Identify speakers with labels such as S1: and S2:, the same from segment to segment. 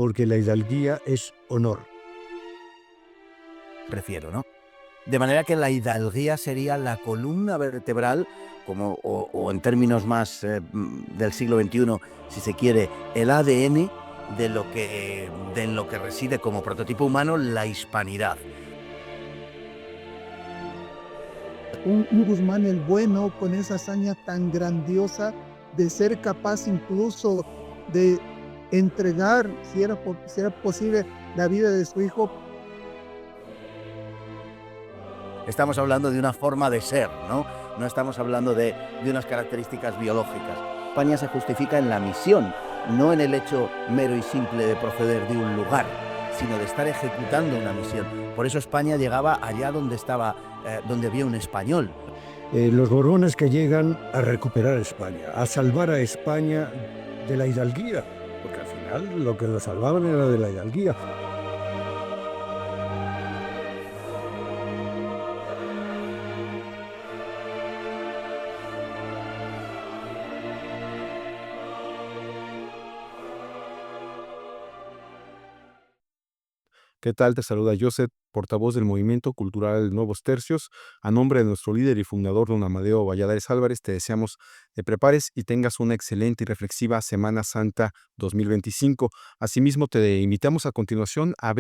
S1: porque la hidalguía es honor.
S2: Prefiero, ¿no? De manera que la hidalguía sería la columna vertebral, o en términos más del siglo XXI, si se quiere, el ADN de lo que reside como prototipo humano la hispanidad.
S3: Un Guzmán el Bueno con esa hazaña tan grandiosa de ser capaz incluso de entregar, si era posible, la vida de su hijo.
S2: Estamos hablando de una forma de ser, ¿no? No estamos hablando de unas características biológicas. España se justifica en la misión, no en el hecho mero y simple de proceder de un lugar, sino de estar ejecutando una misión. Por eso España llegaba allá donde donde había un español.
S1: Los Borbones que llegan a recuperar España, a salvar a España de la hidalguía, porque al final lo que lo salvaban era de la hidalguía.
S4: ¿Qué tal? Te saluda Joseph, portavoz del Movimiento Cultural Nuevos Tercios. A nombre de nuestro líder y fundador, don Amadeo Valladares Álvarez, te deseamos te prepares y tengas una excelente y reflexiva Semana Santa 2025. Asimismo, te invitamos a continuación a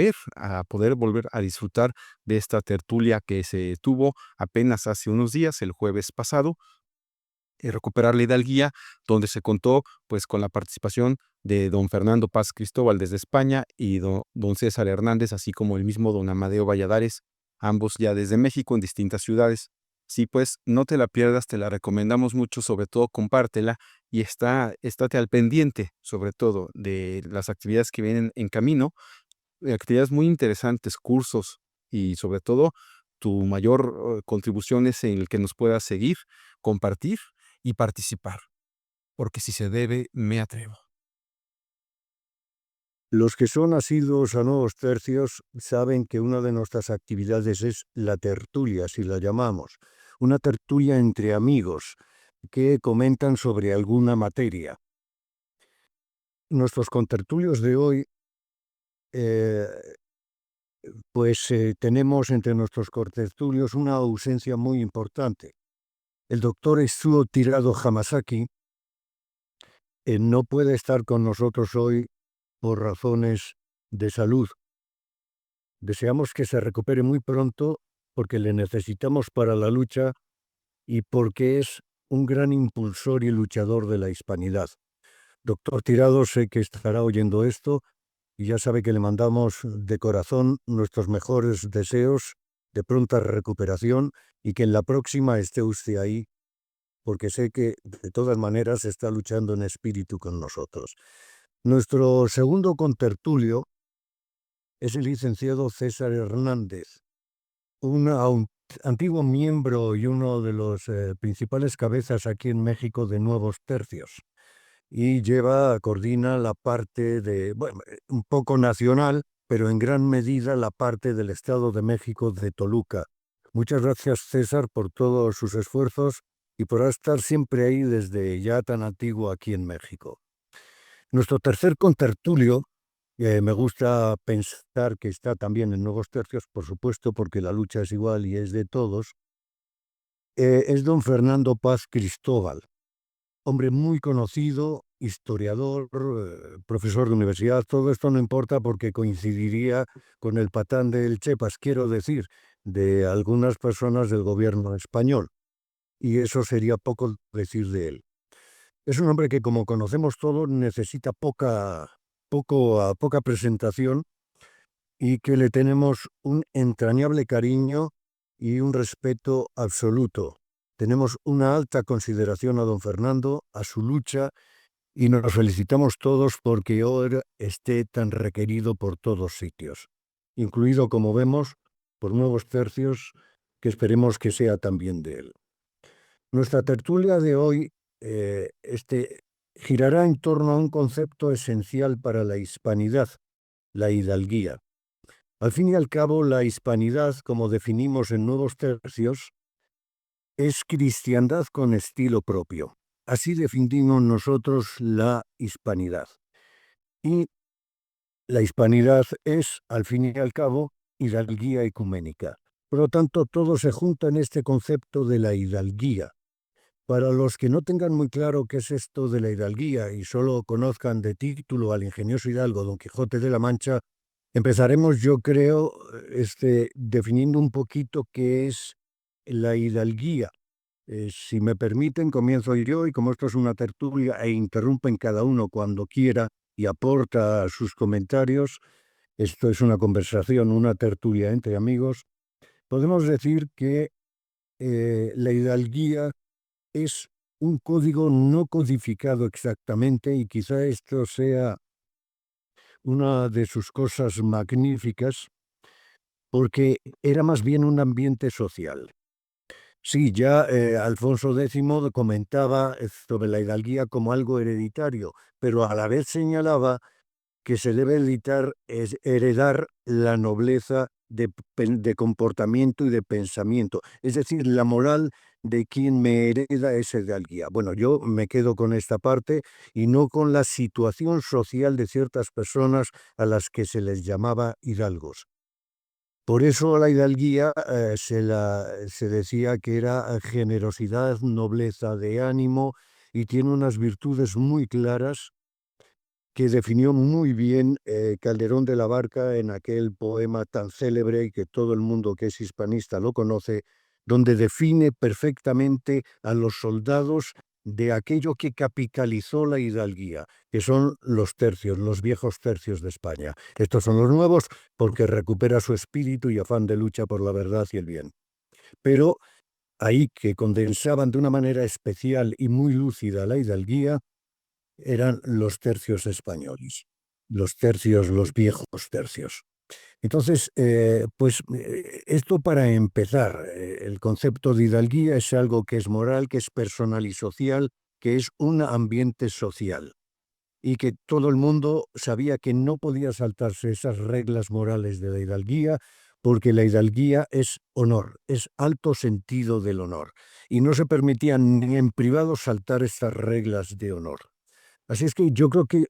S4: poder volver a disfrutar de esta tertulia que se tuvo apenas hace unos días, el jueves pasado, recuperar la hidalguía, donde se contó pues con la participación de don Fernando Paz Cristóbal desde España y don César Hernández, así como el mismo don Amadeo Valladares, ambos ya desde México en distintas ciudades. Sí, pues no te la pierdas, te la recomendamos mucho, sobre todo compártela y estate al pendiente, sobre todo, de las actividades que vienen en camino, actividades muy interesantes, cursos y sobre todo tu mayor contribución es en el que nos puedas seguir, compartir y participar, porque si se debe, me atrevo.
S1: Los que son asiduos a Nuevos Tercios saben que una de nuestras actividades es la tertulia, si la llamamos, una tertulia entre amigos que comentan sobre alguna materia. Nuestros contertulios de hoy, tenemos entre nuestros contertulios una ausencia muy importante. El doctor Estuo Tirado Hamasaki no puede estar con nosotros hoy por razones de salud. Deseamos que se recupere muy pronto porque le necesitamos para la lucha y porque es un gran impulsor y luchador de la hispanidad. Doctor Tirado, sé que estará oyendo esto y ya sabe que le mandamos de corazón nuestros mejores deseos de pronta recuperación y que en la próxima esté usted ahí, porque sé que de todas maneras está luchando en espíritu con nosotros. Nuestro segundo contertulio es el licenciado César Hernández, un antiguo miembro y uno de los principales cabezas aquí en México de Nuevos Tercios. Y coordina la parte un poco nacional, pero en gran medida la parte del Estado de México de Toluca. Muchas gracias, César, por todos sus esfuerzos y por estar siempre ahí desde ya tan antiguo aquí en México. Nuestro tercer contertulio, me gusta pensar que está también en Nuevos Tercios, por supuesto, porque la lucha es igual y es de todos, es don Fernando Paz Cristóbal, hombre muy conocido, historiador, profesor de universidad. Todo esto no importa porque coincidiría con el patán del Chepas, quiero decir, de algunas personas del gobierno español, y eso sería poco decir de él. Es un hombre que, como conocemos todos, necesita poca presentación y que le tenemos un entrañable cariño y un respeto absoluto. Tenemos una alta consideración a don Fernando, a su lucha, y nos felicitamos todos porque ahora esté tan requerido por todos sitios, incluido, como vemos, por Nuevos Tercios, que esperemos que sea también de él. Nuestra tertulia de hoy girará en torno a un concepto esencial para la hispanidad, la hidalguía. Al fin y al cabo, la hispanidad, como definimos en Nuevos Tercios, es cristiandad con estilo propio. Así definimos nosotros la hispanidad. Y La hispanidad es, al fin y al cabo, hidalguía ecuménica. Por lo tanto, todo se junta en este concepto de la hidalguía. Para los que no tengan muy claro qué es esto de la hidalguía y solo conozcan de título al ingenioso hidalgo Don Quijote de la Mancha, empezaremos, yo creo, definiendo un poquito qué es la hidalguía. Si me permiten, comienzo yo y como esto es una tertulia e interrumpen cada uno cuando quiera y aporta sus comentarios, esto es una conversación, una tertulia entre amigos, podemos decir que la hidalguía es un código no codificado exactamente y quizá esto sea una de sus cosas magníficas porque era más bien un ambiente social. Sí, ya Alfonso X comentaba sobre la hidalguía como algo hereditario, pero a la vez señalaba que se debe heredar la nobleza de comportamiento y de pensamiento, es decir, la moral de quien me hereda esa hidalguía. Bueno, yo me quedo con esta parte y no con la situación social de ciertas personas a las que se les llamaba hidalgos. Por eso la hidalguía se decía que era generosidad, nobleza de ánimo y tiene unas virtudes muy claras que definió muy bien Calderón de la Barca en aquel poema tan célebre y que todo el mundo que es hispanista lo conoce, donde define perfectamente a los soldados de aquello que capitalizó la hidalguía, que son los tercios, los viejos tercios de España. Estos son los nuevos porque recupera su espíritu y afán de lucha por la verdad y el bien. Pero ahí que condensaban de una manera especial y muy lúcida la hidalguía, eran los tercios españoles, los tercios, los viejos tercios. Entonces, esto para empezar, el concepto de hidalguía es algo que es moral, que es personal y social, que es un ambiente social y que todo el mundo sabía que no podía saltarse esas reglas morales de la hidalguía, porque la hidalguía es honor, es alto sentido del honor, y no se permitía ni en privado saltar estas reglas de honor. Así es que yo creo que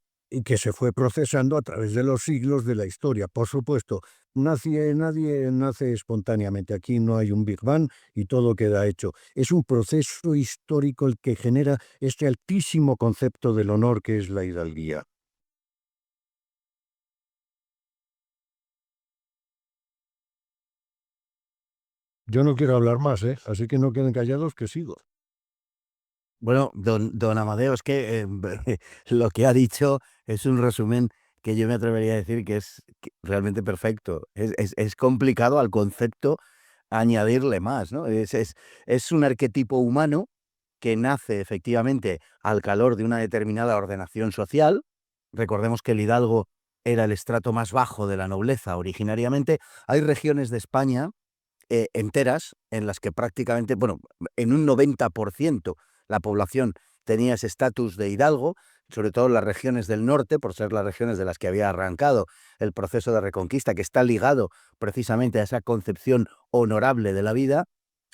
S1: se fue procesando a través de los siglos de la historia. Por supuesto, nadie nace espontáneamente. Aquí no hay un Big Bang y todo queda hecho. Es un proceso histórico el que genera este altísimo concepto del honor que es la hidalguía. Yo no quiero hablar más, ¿eh? Así que no queden callados que sigo.
S2: Bueno, don Amadeo, es que lo que ha dicho es un resumen que yo me atrevería a decir que es realmente perfecto. Es complicado al concepto añadirle más, ¿no? Es un arquetipo humano que nace efectivamente al calor de una determinada ordenación social. Recordemos que el hidalgo era el estrato más bajo de la nobleza originariamente. Hay regiones de España enteras en las que prácticamente, bueno, en un 90% la población tenía ese estatus de hidalgo, sobre todo en las regiones del norte, por ser las regiones de las que había arrancado el proceso de reconquista, que está ligado precisamente a esa concepción honorable de la vida,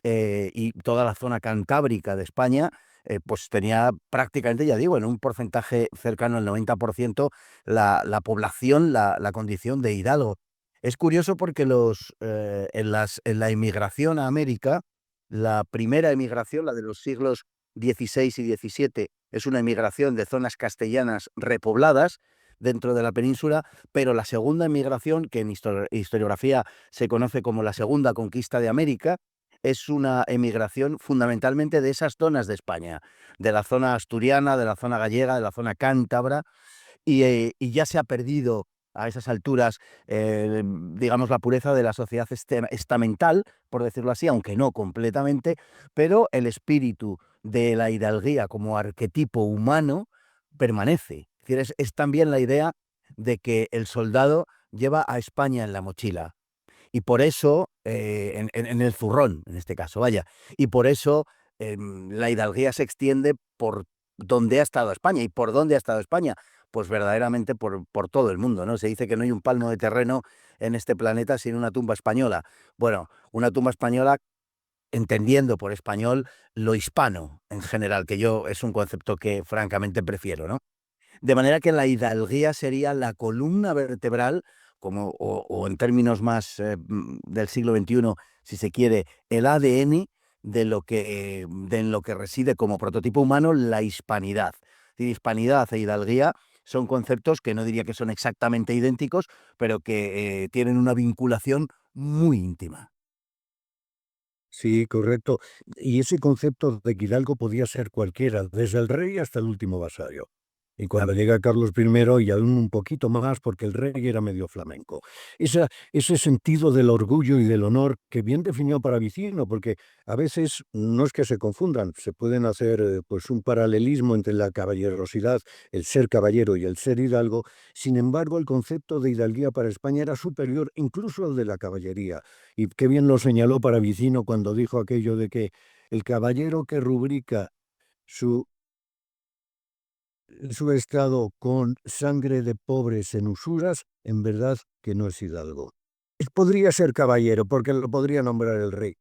S2: y toda la zona cantábrica de España, pues tenía prácticamente, ya digo, en un porcentaje cercano al 90% la población, la condición de hidalgo. Es curioso porque en la inmigración a América, la primera emigración, la de los siglos XVI y XVII, es una emigración de zonas castellanas repobladas dentro de la península, pero la segunda emigración, que en historiografía se conoce como la segunda conquista de América, es una emigración fundamentalmente de esas zonas de España, de la zona asturiana, de la zona gallega, de la zona cántabra, y ya se ha perdido a esas alturas, digamos, la pureza de la sociedad estamental, por decirlo así, aunque no completamente, pero el espíritu de la hidalguía como arquetipo humano permanece. Es decir, es también la idea de que el soldado lleva a España en la mochila. Y por eso, en el zurrón, en este caso, vaya, y por eso la hidalguía se extiende por donde ha estado España. ¿Y por dónde ha estado España? Pues verdaderamente por todo el mundo, ¿no? Se dice que no hay un palmo de terreno en este planeta sin una tumba española. Bueno, una tumba española entendiendo por español lo hispano en general, que yo es un concepto que francamente prefiero, ¿no? De manera que la hidalguía sería la columna vertebral, o en términos más del siglo XXI, si se quiere, el ADN de en lo que reside como prototipo humano la hispanidad. Es decir, hispanidad e hidalguía son conceptos que no diría que son exactamente idénticos, pero que tienen una vinculación muy íntima.
S1: Sí, correcto. Y ese concepto de que Hidalgo podía ser cualquiera, desde el rey hasta el último vasallo. Y cuando llega Carlos I, y aún un poquito más, porque el rey era medio flamenco. Ese sentido del orgullo y del honor que bien definió Paravicino, porque a veces no es que se confundan, se pueden hacer pues un paralelismo entre la caballerosidad, el ser caballero y el ser hidalgo. Sin embargo, el concepto de hidalguía para España era superior incluso al de la caballería. Y qué bien lo señaló Paravicino cuando dijo aquello de que el caballero que rubrica su su estado con sangre de pobres en usuras, en verdad que no es hidalgo. Podría ser caballero, porque lo podría nombrar el rey,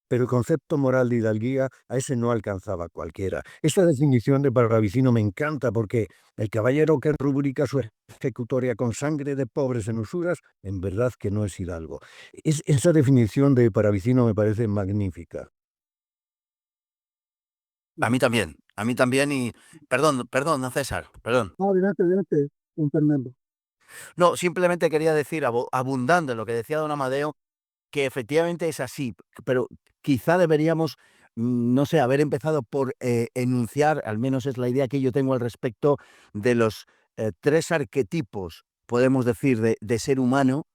S1: pero el concepto moral de hidalguía a ese no alcanzaba cualquiera. Esta definición de Paravicino me encanta porque el caballero que rubrica su ejecutoria con sangre de pobres en usuras, en verdad que no es hidalgo. Esa definición de Paravicino me parece magnífica.
S2: A mí también y perdón, perdón, César, perdón.
S3: No, adelante, don Fernando.
S2: No, simplemente quería decir, abundando en lo que decía don Amadeo, que efectivamente es así, pero quizá deberíamos, no sé, haber empezado por enunciar, al menos es la idea que yo tengo al respecto, de los tres arquetipos, podemos decir, de ser humano,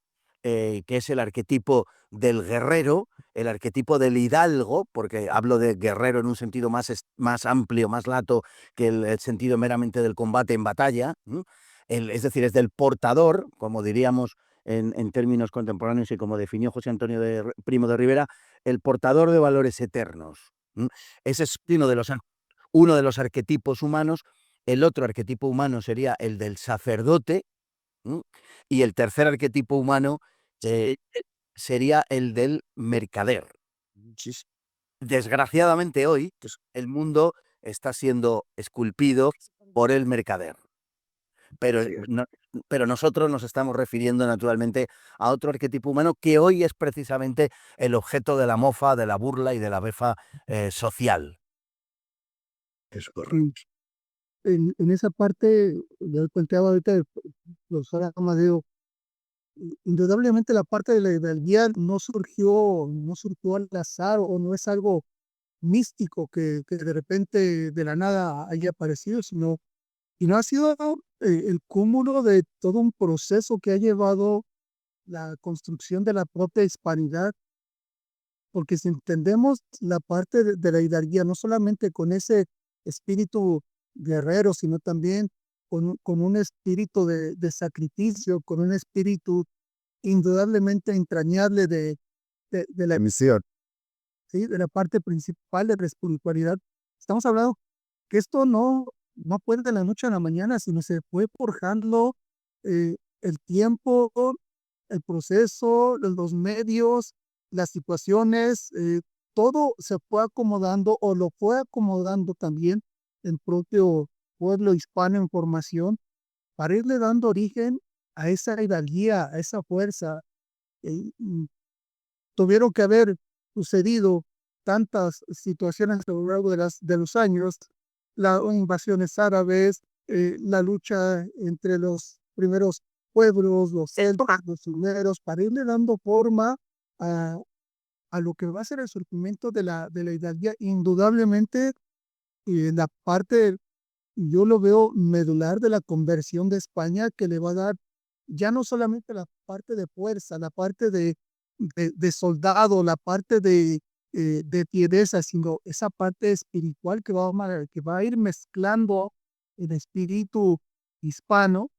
S2: que es el arquetipo del guerrero, el arquetipo del hidalgo, porque hablo de guerrero en un sentido más amplio, más lato que el sentido meramente del combate en batalla, es decir, es del portador, como diríamos en términos contemporáneos y como definió José Antonio Primo de Rivera, el portador de valores eternos. Ese es uno de los arquetipos humanos. El otro arquetipo humano sería el del sacerdote, ¿m? Y el tercer arquetipo humano sería el del mercader. Desgraciadamente hoy el mundo está siendo esculpido por el mercader. Pero, pero nosotros nos estamos refiriendo naturalmente a otro arquetipo humano que hoy es precisamente el objeto de la mofa, de la burla y de la befa social.
S1: Es correcto.
S3: En esa parte, ya planteaba ahorita el profesor Amadeo, indudablemente la parte de la hidalguía no surgió al azar o no es algo místico que de repente de la nada haya aparecido, sino ha sido el cúmulo de todo un proceso que ha llevado la construcción de la propia hispanidad, porque si entendemos la parte de la hidalguía, no solamente con ese espíritu guerrero, sino también con un espíritu de sacrificio, con un espíritu indudablemente entrañable de la misión, ¿sí? De la parte principal de la espiritualidad. Estamos hablando que esto no puede de la noche a la mañana, sino se fue forjando el tiempo, el proceso, los medios, las situaciones, todo se fue acomodando o lo fue acomodando también el propio pueblo hispano en formación para irle dando origen a esa hidalguía, a esa fuerza. eh, mm, Tuvieron que haber sucedido tantas situaciones a lo largo de los años, las invasiones árabes, la lucha entre los primeros pueblos, los celtas, los sumeros, para irle dando forma a, a lo que va a ser el surgimiento de la hidalguía. Indudablemente, la parte, yo lo veo medular de la conversión de España, que le va a dar ya no solamente la parte de fuerza, la parte de soldado, la parte de tiedeza, sino esa parte espiritual que va a ir mezclando el espíritu hispano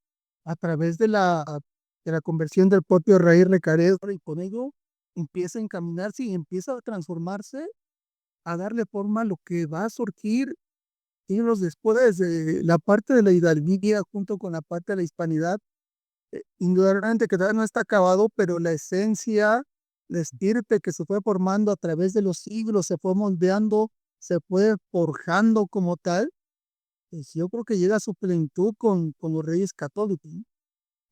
S3: a través de la conversión del propio rey Recaredo, y con ello empieza a encaminarse y empieza a transformarse, a darle forma a lo que va a surgir siglos después de la parte de la hidalguía junto con la parte de la hispanidad. Indudablemente que todavía no está acabado, pero la esencia, la estirpe que se fue formando a través de los siglos, se fue moldeando, se fue forjando como tal, yo creo que llega a su plenitud con los reyes católicos, ¿no?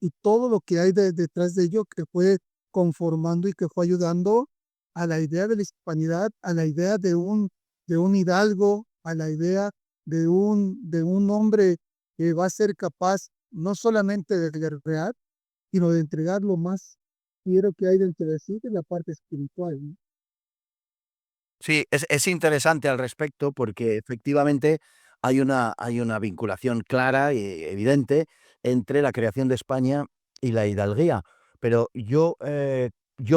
S3: Y todo lo que hay detrás de ello que fue conformando y que fue ayudando a la idea de la hispanidad, a la idea de un hidalgo, a la idea de un hombre que va a ser capaz no solamente de guerrear, sino de entregar lo más fiero que hay dentro de sí, de la parte espiritual, ¿no?
S2: Sí, es interesante al respecto porque efectivamente hay una vinculación clara y evidente entre la creación de España y la hidalguía. Pero yo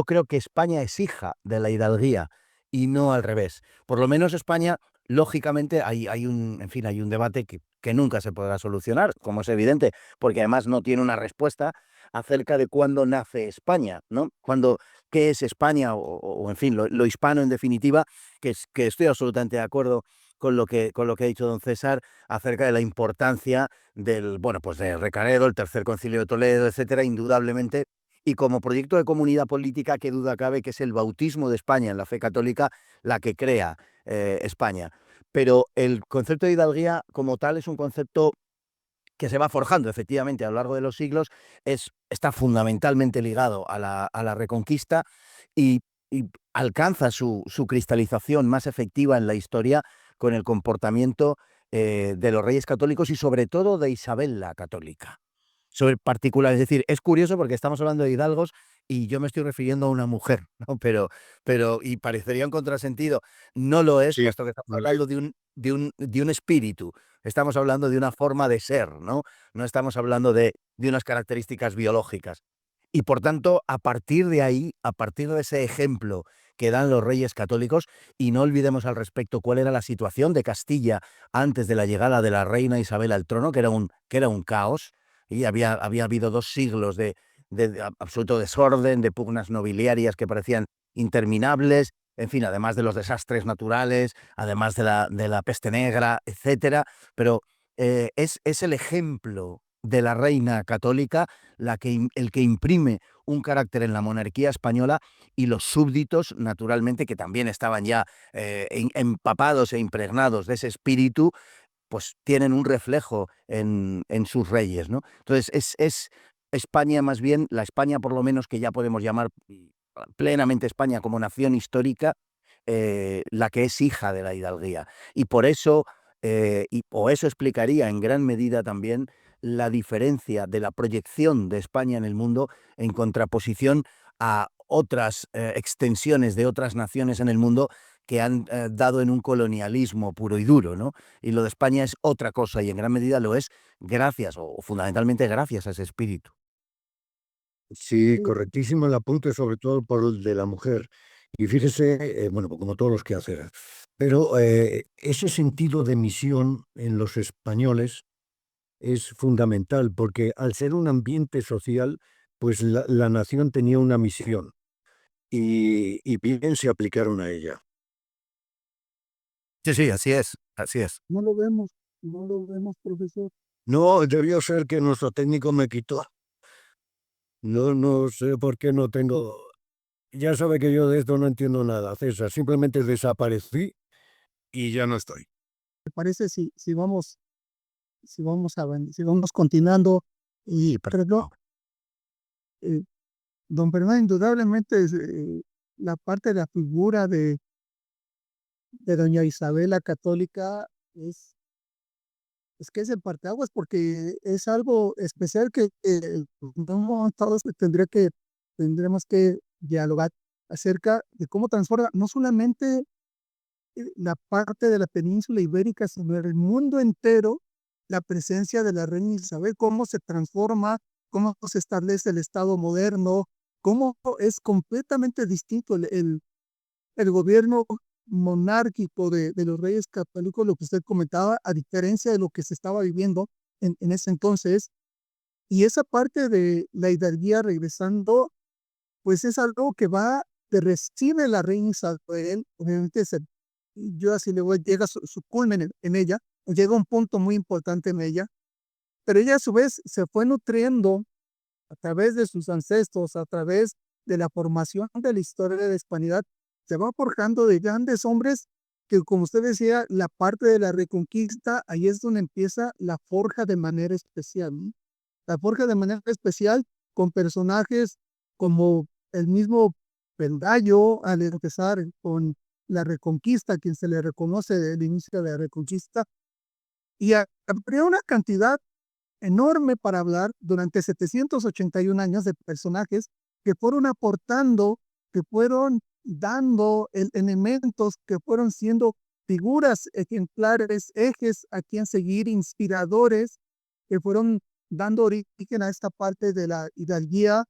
S2: creo que España es hija de la hidalguía y no al revés. Por lo menos España, lógicamente, hay un, en fin, hay un debate que nunca se podrá solucionar, como es evidente, porque además no tiene una respuesta acerca de cuándo nace España, ¿no? Cuándo, qué es España o, en fin, lo hispano en definitiva, que estoy absolutamente de acuerdo con lo que ha dicho don César acerca de la importancia del, bueno, pues de Recaredo, el Tercer Concilio de Toledo, etcétera, indudablemente, y como proyecto de comunidad política, qué duda cabe que es el bautismo de España en la fe católica la que crea España. Pero el concepto de hidalguía como tal es un concepto que se va forjando efectivamente a lo largo de los siglos, está fundamentalmente ligado a la Reconquista y, y alcanza su cristalización más efectiva en la historia con el comportamiento de los reyes católicos y sobre todo de Isabel la Católica. Sobre particular, es decir, es curioso porque estamos hablando de hidalgos y yo me estoy refiriendo a una mujer, ¿no? Y parecería un contrasentido. No lo es,
S1: Sí,
S2: puesto que estamos
S1: vale.
S2: hablando de un espíritu. Estamos hablando de una forma de ser, ¿no? No estamos hablando de unas características biológicas. Y por tanto, a partir de ahí, a partir de ese ejemplo que dan los reyes católicos, y no olvidemos al respecto cuál era la situación de Castilla antes de la llegada de la reina Isabel al trono, que era un caos, y había habido 2 siglos de absoluto desorden, de pugnas nobiliarias que parecían interminables, en fin, además de los desastres naturales, además de la peste negra, etcétera. Pero es el ejemplo de la reina católica el que imprime un carácter en la monarquía española y los súbditos, naturalmente, que también estaban ya empapados e impregnados de ese espíritu, pues tienen un reflejo en sus reyes, ¿no? Entonces, es España más bien, la España por lo menos que ya podemos llamar plenamente España como nación histórica, la que es hija de la hidalguía. Y por eso, o eso explicaría en gran medida también la diferencia de la proyección de España en el mundo en contraposición a otras extensiones de otras naciones en el mundo que han dado en un colonialismo puro y duro, ¿no? Y lo de España es otra cosa y en gran medida lo es gracias o fundamentalmente gracias a ese espíritu.
S1: Sí,
S3: Sí,
S1: correctísimo el apunte, sobre todo por el de la mujer. Y fíjese, bueno, pues como todos los quehaceres, pero ese sentido de misión en los españoles es fundamental, porque al ser un ambiente social, pues la nación tenía una misión y bien se aplicaron a ella.
S2: Sí, sí, así es, así es.
S3: no lo vemos, no lo vemos, profesor.
S1: No, debió ser que nuestro técnico me quitó. No, no sé por qué no tengo. Ya sabe que yo de esto no entiendo nada, César. Simplemente desaparecí y ya no estoy.
S3: ¿Te parece si vamos continuando?
S2: Y
S3: Perdón, eh, don Fernando, indudablemente la parte de la figura de doña Isabel la Católica es que es el parteaguas porque es algo especial que no todos tendremos que dialogar acerca de cómo transforma no solamente la parte de la península ibérica, sino el mundo entero, la presencia de la reina Isabel, cómo se transforma, cómo se establece el Estado moderno, cómo es completamente distinto el gobierno monárquico de los reyes católicos, lo que usted comentaba, a diferencia de lo que se estaba viviendo en ese entonces. Y esa parte de la hidalguía regresando, pues es algo que va, que recibe la reina Isabel, obviamente yo así le voy, llega su culmen en ella, llega un punto muy importante en ella, pero ella a su vez se fue nutriendo a través de sus ancestros, a través de la formación de la historia de la hispanidad, se va forjando de grandes hombres que, como usted decía, la parte de la Reconquista, ahí es donde empieza la forja de manera especial, ¿no? La forja de manera especial con personajes como el mismo Peldayo, al empezar con la Reconquista, a quien se le reconoce el inicio de la Reconquista, y habría una cantidad enorme para hablar durante 781 años de personajes que fueron aportando, que fueron dando elementos, que fueron siendo figuras ejemplares, ejes a quien seguir, inspiradores, que fueron dando origen a esta parte de la hidalguía,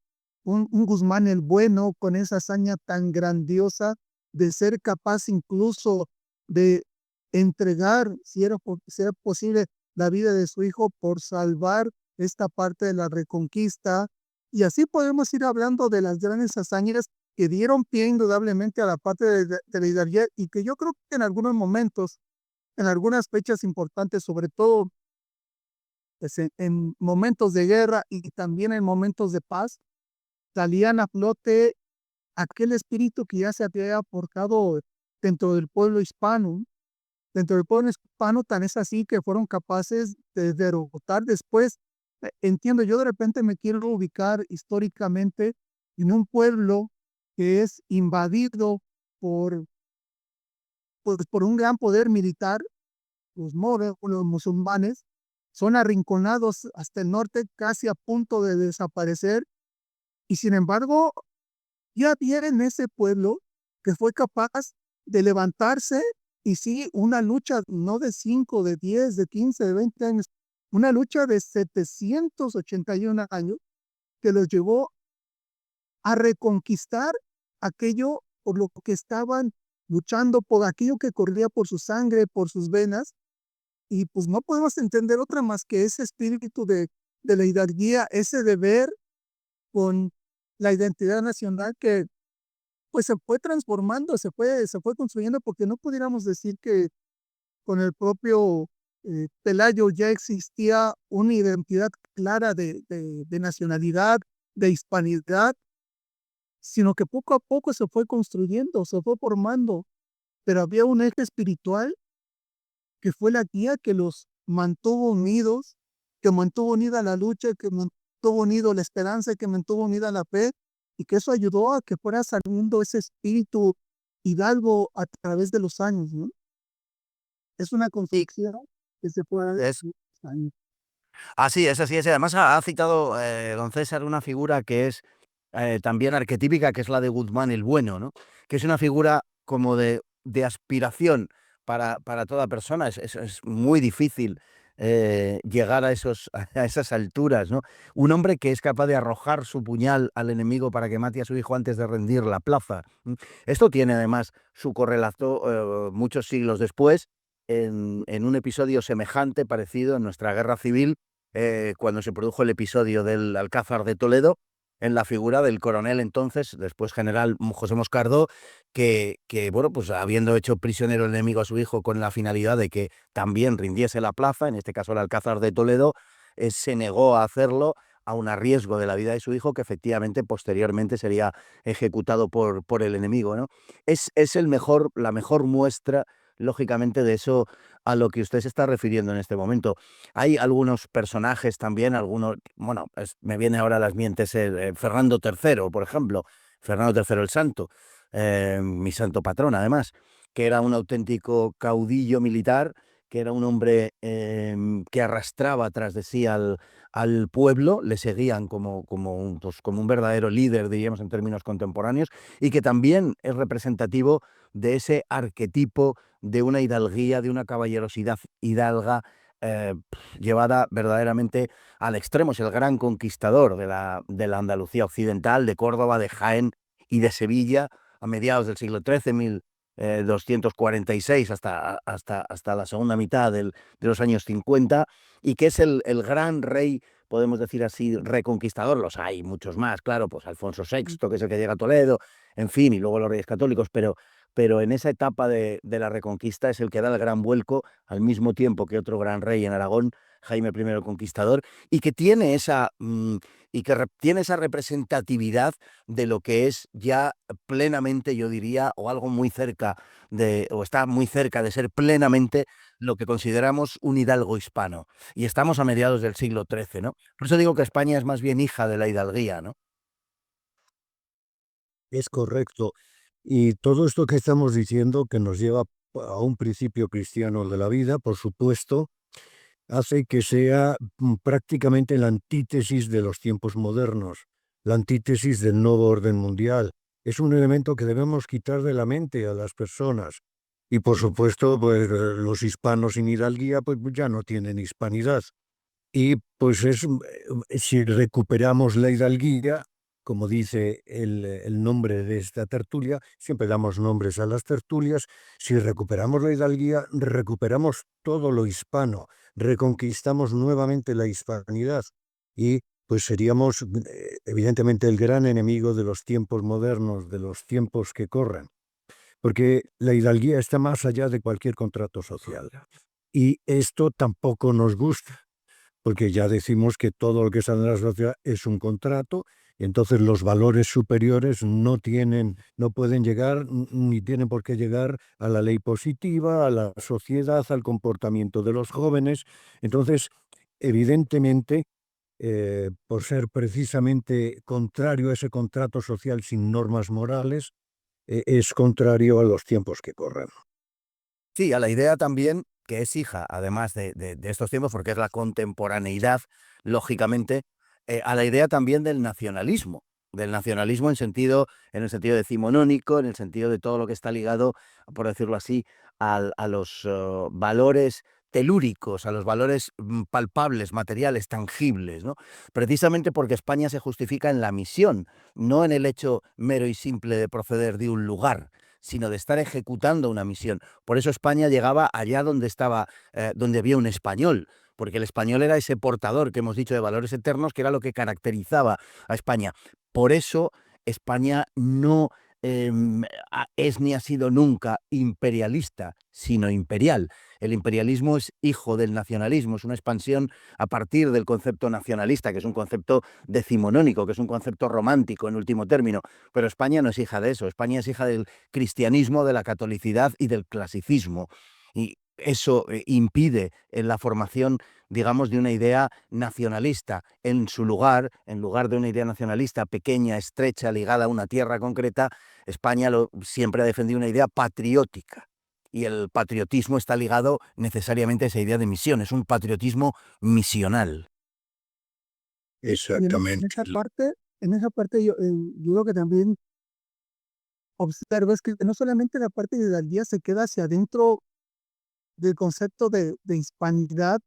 S3: un Guzmán el Bueno con esa hazaña tan grandiosa de ser capaz incluso de entregar, si era posible, la vida de su hijo por salvar esta parte de la Reconquista. Y así podemos ir hablando de las grandes hazañas que dieron pie indudablemente a la parte de la hidalguía y que yo creo que en algunos momentos, en algunas fechas importantes, sobre todo pues, en momentos de guerra y también en momentos de paz, salían a flote aquel espíritu que ya se había aportado dentro del pueblo hispano. Dentro del pueblo hispano tan es así que fueron capaces de derrotar después. Entiendo, yo de repente me quiero ubicar históricamente en un pueblo que es invadido por, por un gran poder militar, los moros, los musulmanes, son arrinconados hasta el norte, casi a punto de desaparecer, y sin embargo, ya había en ese pueblo que fue capaz de levantarse y sí, una lucha no de 5, de 10, de 15, de 20 años, una lucha de 781 años que los llevó a reconquistar aquello por lo que estaban luchando, por aquello que corría por su sangre, por sus venas, y pues no podemos entender otra más que ese espíritu de la hidalguía, ese deber con la identidad nacional que pues se fue transformando, se fue construyendo, porque no pudiéramos decir que con el propio Pelayo ya existía una identidad clara de nacionalidad, de hispanidad, sino que poco a poco se fue construyendo, se fue formando, pero había un eje espiritual que fue la guía que los mantuvo unidos, que mantuvo unida la lucha, que mantuvo unido la esperanza, que mantuvo unida la fe, y que eso ayudó a que fuera saliendo ese espíritu hidalgo a través de los años, ¿no? Es una
S2: Y
S3: construcción que se puede dar
S2: es
S3: en los años.
S2: así, es así, es. Además ha citado don César una figura que es también arquetípica, que es la de Guzmán el Bueno, ¿no? Que es una figura como de aspiración para toda persona. Es muy difícil llegar a, a esas alturas, ¿no? Un hombre que es capaz de arrojar su puñal al enemigo para que mate a su hijo antes de rendir la plaza. Esto tiene además su correlato muchos siglos después en un episodio semejante, parecido en nuestra guerra civil, cuando se produjo el episodio del Alcázar de Toledo, en la figura del coronel entonces, después general José Moscardó, bueno, pues habiendo hecho prisionero el enemigo a su hijo con la finalidad de que también rindiese la plaza, en este caso el Alcázar de Toledo, se negó a hacerlo aun a riesgo de la vida de su hijo, que efectivamente posteriormente sería ejecutado por el enemigo, ¿no? Es la mejor muestra, lógicamente, de eso a lo que usted se está refiriendo en este momento. Hay algunos personajes también, algunos, bueno, me viene ahora a las mientes Fernando III, por ejemplo, Fernando III el Santo, mi santo patrón además, que era un auténtico caudillo militar, que era un hombre que arrastraba tras de sí al pueblo, le seguían pues, como un verdadero líder, diríamos en términos contemporáneos, y que también es representativo de ese arquetipo de una hidalguía, de una caballerosidad hidalga llevada verdaderamente al extremo. Es el gran conquistador de la Andalucía occidental, de Córdoba, de Jaén y de Sevilla a mediados del siglo XIII, 1246, hasta la segunda mitad de los años 50, y que es el gran rey, podemos decir así, reconquistador. Los hay muchos más, claro, pues Alfonso VI, que es el que llega a Toledo, en fin, y luego los reyes católicos, pero en esa etapa de la Reconquista es el que da el gran vuelco, al mismo tiempo que otro gran rey en Aragón, Jaime I el Conquistador, y que tiene tiene esa representatividad de lo que es ya plenamente, yo diría, o algo muy cerca o está muy cerca de ser plenamente lo que consideramos un hidalgo hispano. Y estamos a mediados del siglo XIII, ¿no? Por eso digo que España es más bien hija de la hidalguía, ¿no?
S1: Es correcto. Y todo esto que estamos diciendo, que nos lleva a un principio cristiano de la vida, por supuesto, hace que sea prácticamente la antítesis de los tiempos modernos, la antítesis del nuevo orden mundial. Es un elemento que debemos quitar de la mente a las personas. Y por supuesto, pues los hispanos sin hidalguía pues ya no tienen hispanidad. Y pues si recuperamos la hidalguía, como dice el nombre de esta tertulia, siempre damos nombres a las tertulias, si recuperamos la hidalguía, recuperamos todo lo hispano, reconquistamos nuevamente la hispanidad y pues seríamos evidentemente el gran enemigo de los tiempos modernos, de los tiempos que corren, porque la hidalguía está más allá de cualquier contrato social. Y esto tampoco nos gusta porque ya decimos que todo lo que está en la sociedad es un contrato, y entonces los valores superiores no pueden llegar, ni tienen por qué llegar a la ley positiva, a la sociedad, al comportamiento de los jóvenes. Entonces, evidentemente, por ser precisamente contrario a ese contrato social sin normas morales, es contrario a los tiempos que corren.
S2: Sí, a la idea también, que es hija, además de estos tiempos, porque es la contemporaneidad, lógicamente, a la idea también del nacionalismo en el sentido decimonónico, en el sentido de todo lo que está ligado, por decirlo así, a los valores telúricos, a los valores palpables, materiales, tangibles, ¿no? Precisamente porque España se justifica en la misión, no en el hecho mero y simple de proceder de un lugar, sino de estar ejecutando una misión. Por eso España llegaba allá donde estaba, donde había un español, porque el español era ese portador que hemos dicho de valores eternos, que era lo que caracterizaba a España. Por eso España no es ni ha sido nunca imperialista, sino imperial. El imperialismo es hijo del nacionalismo, es una expansión a partir del concepto nacionalista, que es un concepto decimonónico, que es un concepto romántico en último término. Pero España no es hija de eso, España es hija del cristianismo, de la catolicidad y del clasicismo. Y eso impide en la formación, digamos, de una idea nacionalista. En su lugar, en lugar de una idea nacionalista pequeña, estrecha, ligada a una tierra concreta, España siempre ha defendido una idea patriótica. Y el patriotismo está ligado necesariamente a esa idea de misión, es un patriotismo misional.
S3: Y
S1: Exactamente.
S3: en esa parte yo lo que también observo es que no solamente la parte de hidalguía se queda hacia adentro del concepto de hispanidad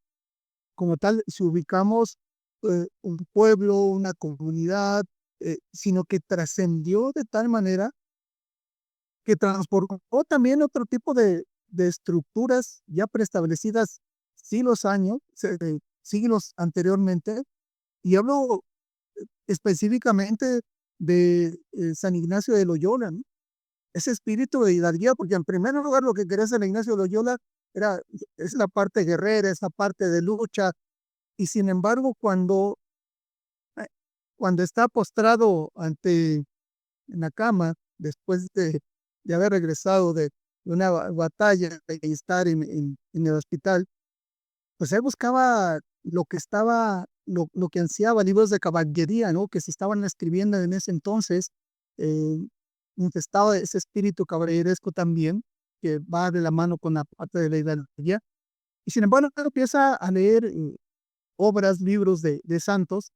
S3: como tal, si ubicamos un pueblo, una comunidad, sino que trascendió de tal manera que transportó también otro tipo de estructuras ya preestablecidas siglos anteriormente, y hablo específicamente de San Ignacio de Loyola, ¿no? Ese espíritu de hidalguía, porque en primer lugar lo que quería San Ignacio de Loyola es la parte guerrera, esa parte de lucha, y sin embargo eh, cuando está postrado en la cama, después de haber regresado de una batalla y estar en el hospital, pues él buscaba lo que ansiaba, libros de caballería, ¿no? Que se estaban escribiendo en ese entonces, eh, infestado de ese espíritu caballeresco también, que va de la mano con la parte de la hidalguía. Y sin embargo, él empieza a leer obras, libros de santos,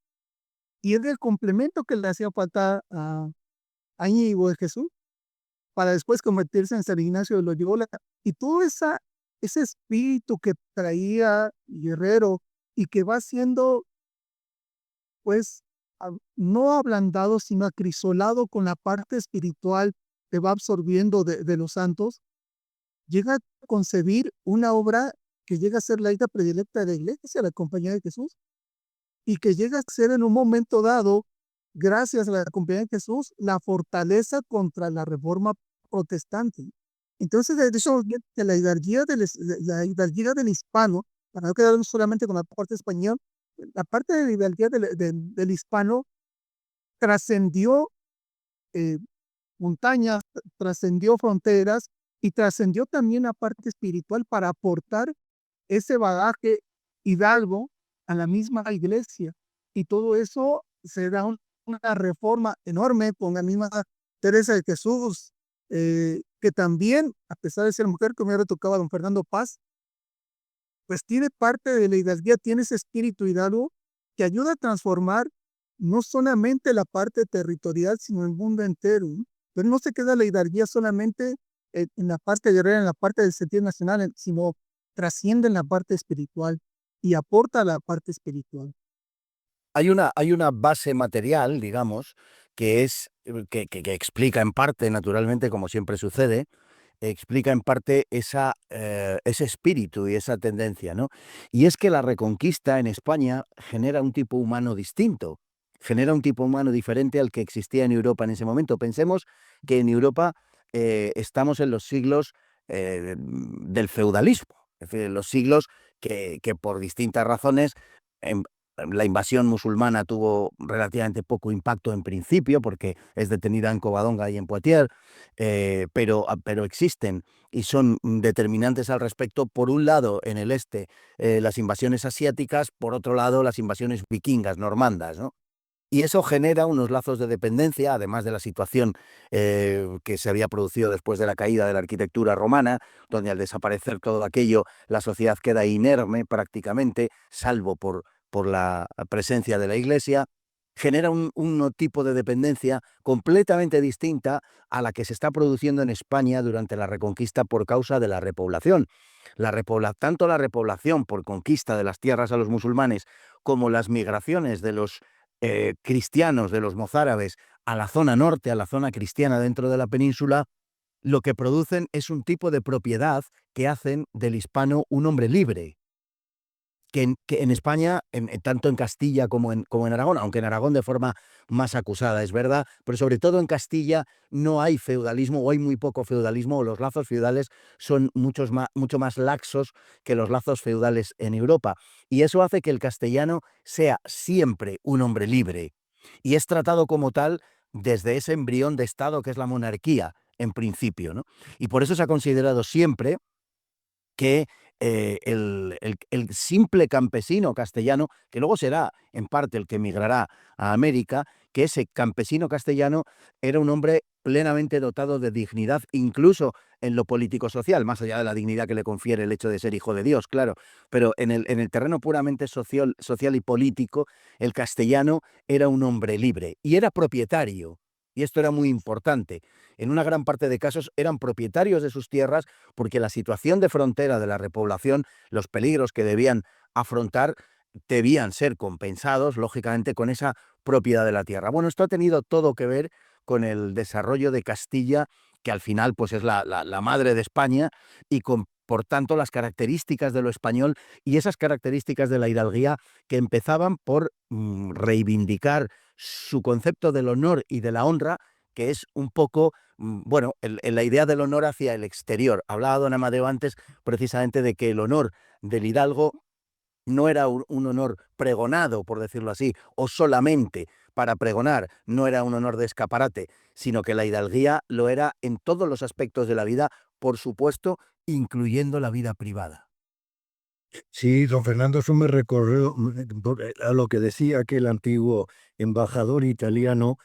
S3: y es el complemento que le hacía falta a Íñigo de Jesús para después convertirse en San Ignacio de Loyola. Y todo ese espíritu que traía guerrero y que va siendo, pues, no ablandado, sino acrisolado con la parte espiritual que va absorbiendo de los santos, llega a concebir una obra que llega a ser la hija predilecta de la iglesia, la Compañía de Jesús, y que llega a ser en un momento dado, gracias a la Compañía de Jesús, la fortaleza contra la reforma protestante. Entonces, de eso, de la hidalguía del hispano para no quedarnos solamente con la parte española, la parte de la hidalguía del hispano trascendió eh, montañas, trascendió fronteras y trascendió también la parte espiritual para aportar ese bagaje hidalgo a la misma iglesia. Y todo eso se da una reforma enorme con la misma Teresa de Jesús, que también, a pesar de ser mujer, como ya le tocaba a don Fernando Paz, pues tiene parte de la hidalguía, tiene ese espíritu hidalgo que ayuda a transformar no solamente la parte territorial, sino el mundo entero, ¿no? Pero no se queda la hidalguía solamente en la parte guerrera, en la parte del sentido nacional, sino trasciende en la parte espiritual y aporta a la parte espiritual.
S2: Hay una base material, digamos, que es que explica en parte, naturalmente, como siempre sucede, explica en parte ese espíritu y esa tendencia, ¿no? Y es que la Reconquista en España genera un tipo humano distinto, genera un tipo humano diferente al que existía en Europa en ese momento. Pensemos que en Europa estamos en los siglos del feudalismo, es decir, en los siglos que por distintas razones em, la invasión musulmana tuvo relativamente poco impacto en principio, porque es detenida en Covadonga y en Poitiers, pero existen y son determinantes al respecto. Por un lado, en el este, las invasiones asiáticas, por otro lado, las invasiones vikingas, normandas, ¿no? Y eso genera unos lazos de dependencia, además de la situación que se había producido después de la caída de la arquitectura romana, donde al desaparecer todo aquello, la sociedad queda inerme prácticamente, salvo por la presencia de la Iglesia, genera un tipo de dependencia completamente distinta a la que se está produciendo en España durante la Reconquista por causa de la repoblación. Tanto la repoblación por conquista de las tierras a los musulmanes como las migraciones de los cristianos, de los mozárabes, a la zona norte, a la zona cristiana dentro de la península, lo que producen es un tipo de propiedad que hacen del hispano un hombre libre, que en España, tanto en Castilla como en Aragón, aunque en Aragón de forma más acusada, es verdad, pero sobre todo en Castilla no hay feudalismo o hay muy poco feudalismo, o los lazos feudales son mucho más laxos que los lazos feudales en Europa. Y eso hace que el castellano sea siempre un hombre libre y es tratado como tal desde ese embrión de Estado que es la monarquía, en principio, ¿no? Y por eso se ha considerado siempre que el simple campesino castellano, que luego será en parte el que emigrará a América, que ese campesino castellano era un hombre plenamente dotado de dignidad, incluso en lo político-social, más allá de la dignidad que le confiere el hecho de ser hijo de Dios, claro, pero en el terreno puramente social y político, el castellano era un hombre libre y era propietario. Y esto era muy importante. En una gran parte de casos eran propietarios de sus tierras porque la situación de frontera de la repoblación, los peligros que debían afrontar, debían ser compensados, lógicamente, con esa propiedad de la tierra. Bueno, esto ha tenido todo que ver con el desarrollo de Castilla, que al final pues, es la madre de España, y con, por tanto, las características de lo español y esas características de la hidalguía que empezaban por reivindicar su concepto del honor y de la honra, que es un poco bueno, la idea del honor hacia el exterior. Hablaba don Amadeo antes precisamente de que el honor del hidalgo no era un honor pregonado, por decirlo así, o solamente para pregonar, no era un honor de escaparate, sino que la hidalguía lo era en todos los aspectos de la vida, por supuesto, incluyendo la vida privada.
S1: Sí, don Fernando, eso me recorrió a lo que decía aquel antiguo embajador italiano,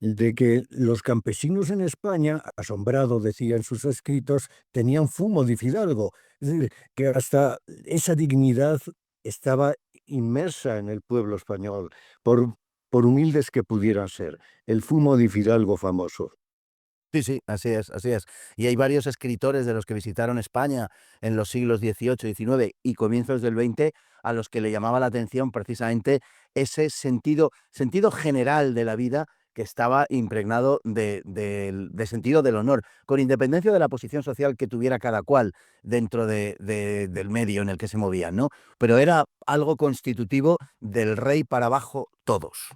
S1: de que los campesinos en España, asombrado, decía en sus escritos, tenían fumo de fidalgo. Es decir, que hasta esa dignidad estaba inmersa en el pueblo español, por, por humildes que pudieran ser. El fumo de fidalgo famoso.
S2: Sí, sí, así es, así es. Y hay varios escritores de los que visitaron España en los siglos XVIII, XIX y comienzos del XX a los que le llamaba la atención precisamente ese sentido general de la vida que estaba impregnado de sentido del honor, con independencia de la posición social que tuviera cada cual dentro del medio en el que se movían, ¿no? Pero era algo constitutivo del rey para abajo todos.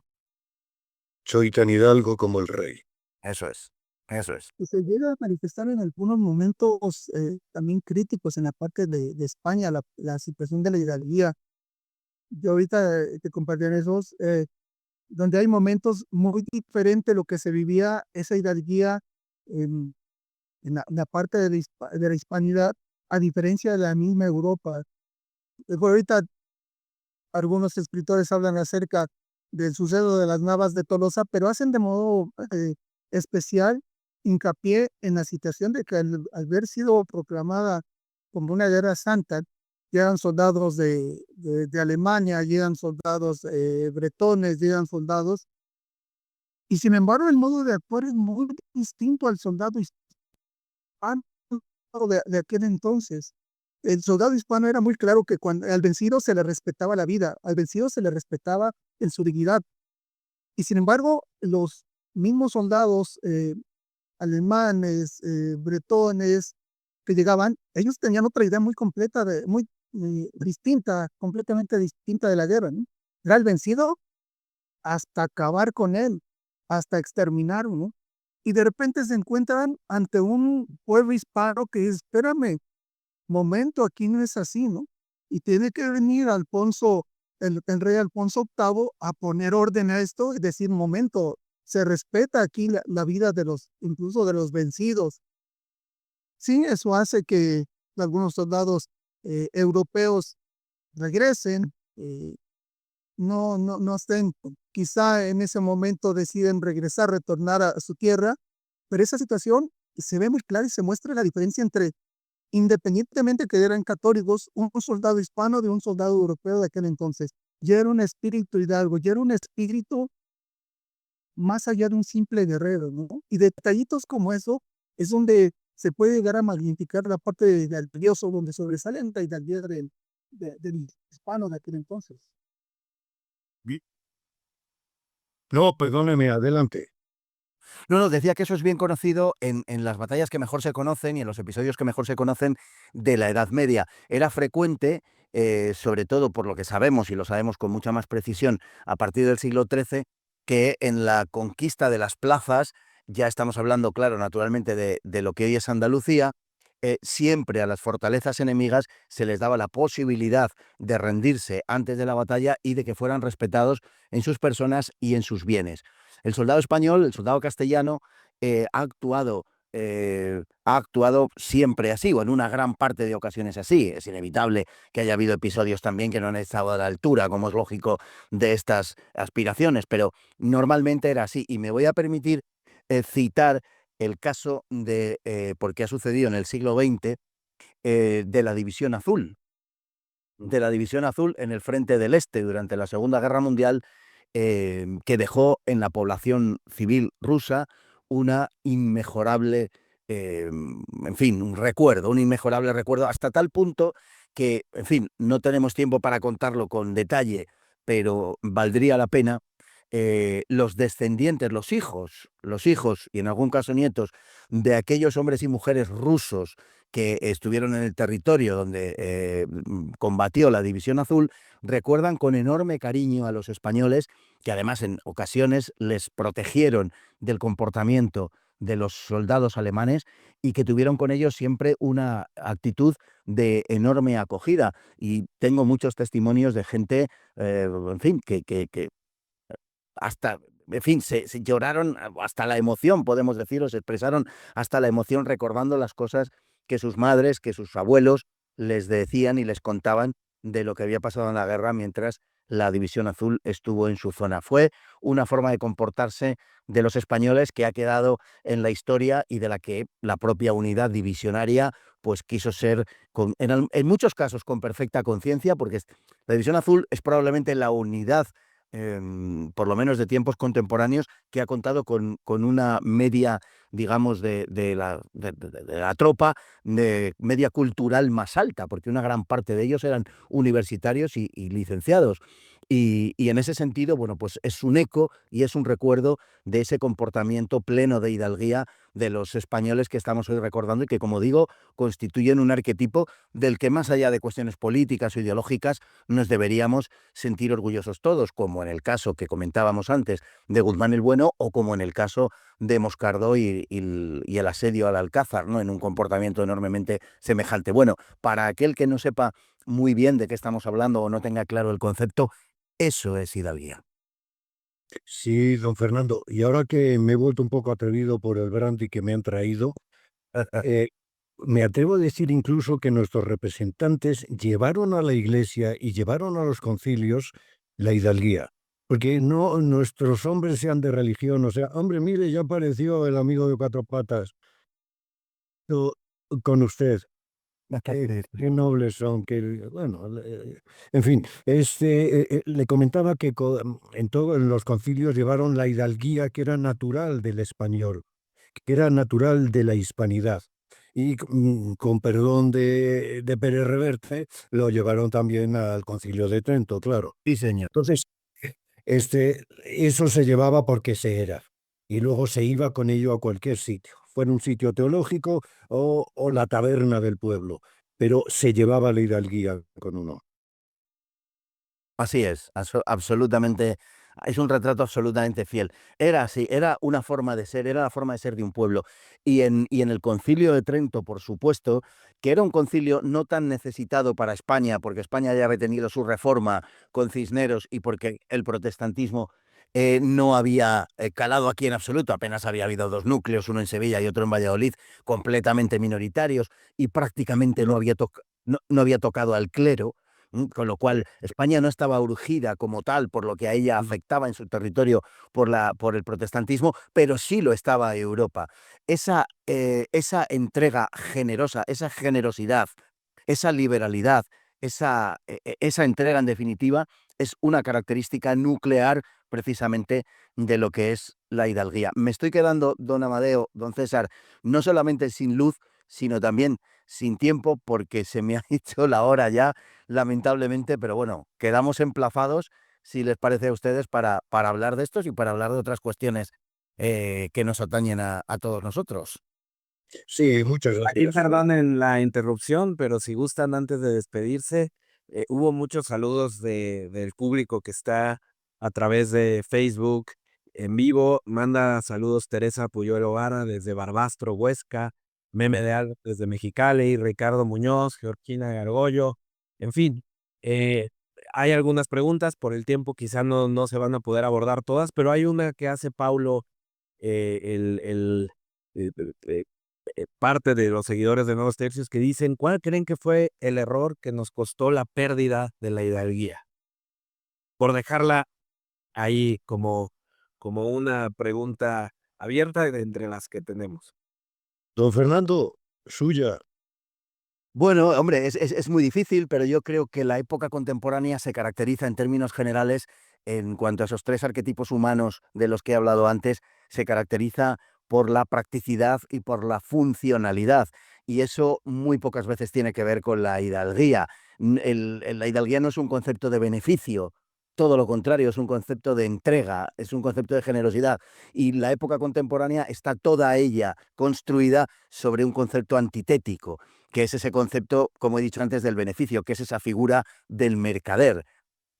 S1: Soy tan hidalgo como el rey.
S2: Eso es. Eso es.
S3: Y se llega a manifestar en algunos momentos también críticos en la parte de España, la situación de la hidalguía. Yo ahorita te compartiré esos, donde hay momentos muy diferentes lo que se vivía esa hidalguía en, en la parte de la hispanidad, a diferencia de la misma Europa. Ahorita algunos escritores hablan acerca del suceso de las Navas de Tolosa, pero hacen de modo especial hincapié en la situación de que al haber sido proclamada como una guerra santa, llegan soldados de Alemania, llegan soldados bretones, llegan soldados, y sin embargo el modo de actuar es muy distinto al soldado hispano de aquel entonces. El soldado hispano era muy claro que cuando al vencido se le respetaba la vida, al vencido se le respetaba en su dignidad. Y sin embargo, los mismos soldados alemanes, bretones que llegaban, ellos tenían otra idea muy completa, muy distinta, completamente distinta de la guerra, ¿no? Era el vencido hasta acabar con él, hasta exterminarlo, ¿no? Y de repente se encuentran ante un pueblo hispano que dice, espérame, momento, aquí no es así, ¿no? Y tiene que venir el rey Alfonso VIII a poner orden a esto y decir, momento, se respeta aquí la vida de incluso de los vencidos. Sí, eso hace que algunos soldados europeos regresen, no estén, quizá en ese momento deciden regresar, retornar a su tierra, pero esa situación se ve muy clara y se muestra la diferencia entre, independientemente que eran católicos, un soldado hispano de un soldado europeo de aquel entonces. Ya era un espíritu hidalgo, ya era un espíritu más allá de un simple guerrero, ¿no? Y detallitos como eso es donde se puede llegar a magnificar la parte del dioso, donde sobresalen la hidalguía del hispano de aquel entonces.
S1: No, perdóneme, adelante.
S2: No, no, decía que eso es bien conocido en las batallas que mejor se conocen y en los episodios que mejor se conocen de la Edad Media. Era frecuente, sobre todo por lo que sabemos y lo sabemos con mucha más precisión a partir del siglo XIII, que en la conquista de las plazas, ya estamos hablando, claro, naturalmente de lo que hoy es Andalucía, siempre a las fortalezas enemigas se les daba la posibilidad de rendirse antes de la batalla y de que fueran respetados en sus personas y en sus bienes. El soldado español, el soldado castellano, ha actuado siempre así, o en una gran parte de ocasiones así. Es inevitable que haya habido episodios también que no han estado a la altura, como es lógico, de estas aspiraciones, pero normalmente era así. Y me voy a permitir citar el caso porque ha sucedido en el siglo XX, de la División Azul. De la División Azul en el Frente del Este durante la Segunda Guerra Mundial, que dejó en la población civil rusa una inmejorable, en fin, un inmejorable recuerdo, hasta tal punto que, en fin, no tenemos tiempo para contarlo con detalle, pero valdría la pena. Los descendientes, los hijos y en algún caso nietos de aquellos hombres y mujeres rusos que estuvieron en el territorio donde combatió la División Azul, recuerdan con enorme cariño a los españoles, que además en ocasiones les protegieron del comportamiento de los soldados alemanes y que tuvieron con ellos siempre una actitud de enorme acogida. Y tengo muchos testimonios de gente, en fin, que hasta, en fin, se lloraron hasta la emoción, podemos decir, o se expresaron hasta la emoción recordando las cosas que sus madres, que sus abuelos les decían y les contaban de lo que había pasado en la guerra mientras la División Azul estuvo en su zona. Fue una forma de comportarse de los españoles que ha quedado en la historia y de la que la propia unidad divisionaria pues quiso ser, en muchos casos con perfecta conciencia, porque la División Azul es probablemente la unidad, por lo menos de tiempos contemporáneos, que ha contado con una media, digamos, de la tropa, de media cultural más alta, porque una gran parte de ellos eran universitarios y licenciados. Y en ese sentido, bueno, pues es un eco y es un recuerdo de ese comportamiento pleno de hidalguía de los españoles que estamos hoy recordando y que, como digo, constituyen un arquetipo del que, más allá de cuestiones políticas o ideológicas, nos deberíamos sentir orgullosos todos, como en el caso que comentábamos antes de Guzmán el Bueno, o como en el caso de Moscardó y el asedio al Alcázar, ¿no? En un comportamiento enormemente semejante. Bueno, para aquel que no sepa muy bien de qué estamos hablando o no tenga claro el concepto, eso es hidalguía.
S1: Sí, don Fernando. Y ahora que me he vuelto un poco atrevido por el brandy que me han traído, eh, me atrevo a decir incluso que nuestros representantes llevaron a la iglesia y llevaron a los concilios la hidalguía. Porque no nuestros hombres sean de religión, o sea, hombre, mire, ya apareció el amigo de cuatro patas o- con usted. Qué nobles son, bueno, en fin, le comentaba que en todos los concilios llevaron la hidalguía que era natural del español, que era natural de la hispanidad. Y con perdón de Pérez Reverte, lo llevaron también al concilio de Trento, claro.
S2: Sí, señor.
S1: Entonces, eso se llevaba porque se era, y luego se iba con ello a cualquier sitio, fuera un sitio teológico o la taberna del pueblo, pero se llevaba la hidalguía con uno.
S2: Así es, absolutamente, es un retrato absolutamente fiel. Era así, era una forma de ser, era la forma de ser de un pueblo. Y en el Concilio de Trento, por supuesto, que era un concilio no tan necesitado para España, porque España ya había tenido su reforma con Cisneros y porque el protestantismo no había calado aquí en absoluto, apenas había habido dos núcleos, uno en Sevilla y otro en Valladolid, completamente minoritarios, y prácticamente no había tocado al clero. Con lo cual, España no estaba urgida como tal por lo que a ella afectaba en su territorio por el protestantismo, pero sí lo estaba Europa. Esa entrega generosa, esa generosidad, esa liberalidad, esa entrega en definitiva es una característica nuclear precisamente de lo que es la hidalguía. Me estoy quedando, don Amadeo, don César, no solamente sin luz, sino también sin tiempo, porque se me ha hecho la hora ya, lamentablemente, pero bueno, quedamos emplazados, si les parece a ustedes, para hablar de estos y para hablar de otras cuestiones que nos atañen a todos nosotros.
S1: Sí, muchas
S5: Ahí
S1: gracias.
S5: perdonen la interrupción, pero si gustan antes de despedirse, hubo muchos saludos del público que está a través de Facebook en vivo. Manda saludos Teresa Puyuelo Vara desde Barbastro, Huesca, Meme de Alba desde Mexicali, Ricardo Muñoz, Georgina Gargollo, en fin. eh, Hay algunas preguntas, por el tiempo quizá no se van a poder abordar todas, pero hay una que hace Paulo, eh, eh, parte de los seguidores de Nuevos Tercios, que dicen: ¿cuál creen que fue el error que nos costó la pérdida de la hidalguía? Por dejarla ahí como una pregunta abierta de entre las que tenemos.
S1: Don Fernando, suya.
S2: Bueno, hombre, es muy difícil, pero yo creo que la época contemporánea se caracteriza en términos generales, en cuanto a esos tres arquetipos humanos de los que he hablado antes, se caracteriza por la practicidad y por la funcionalidad. Y eso muy pocas veces tiene que ver con la hidalguía. La hidalguía no es un concepto de beneficio, todo lo contrario, es un concepto de entrega, es un concepto de generosidad. Y la época contemporánea está toda ella construida sobre un concepto antitético, que es ese concepto, como he dicho antes, del beneficio, que es esa figura del mercader.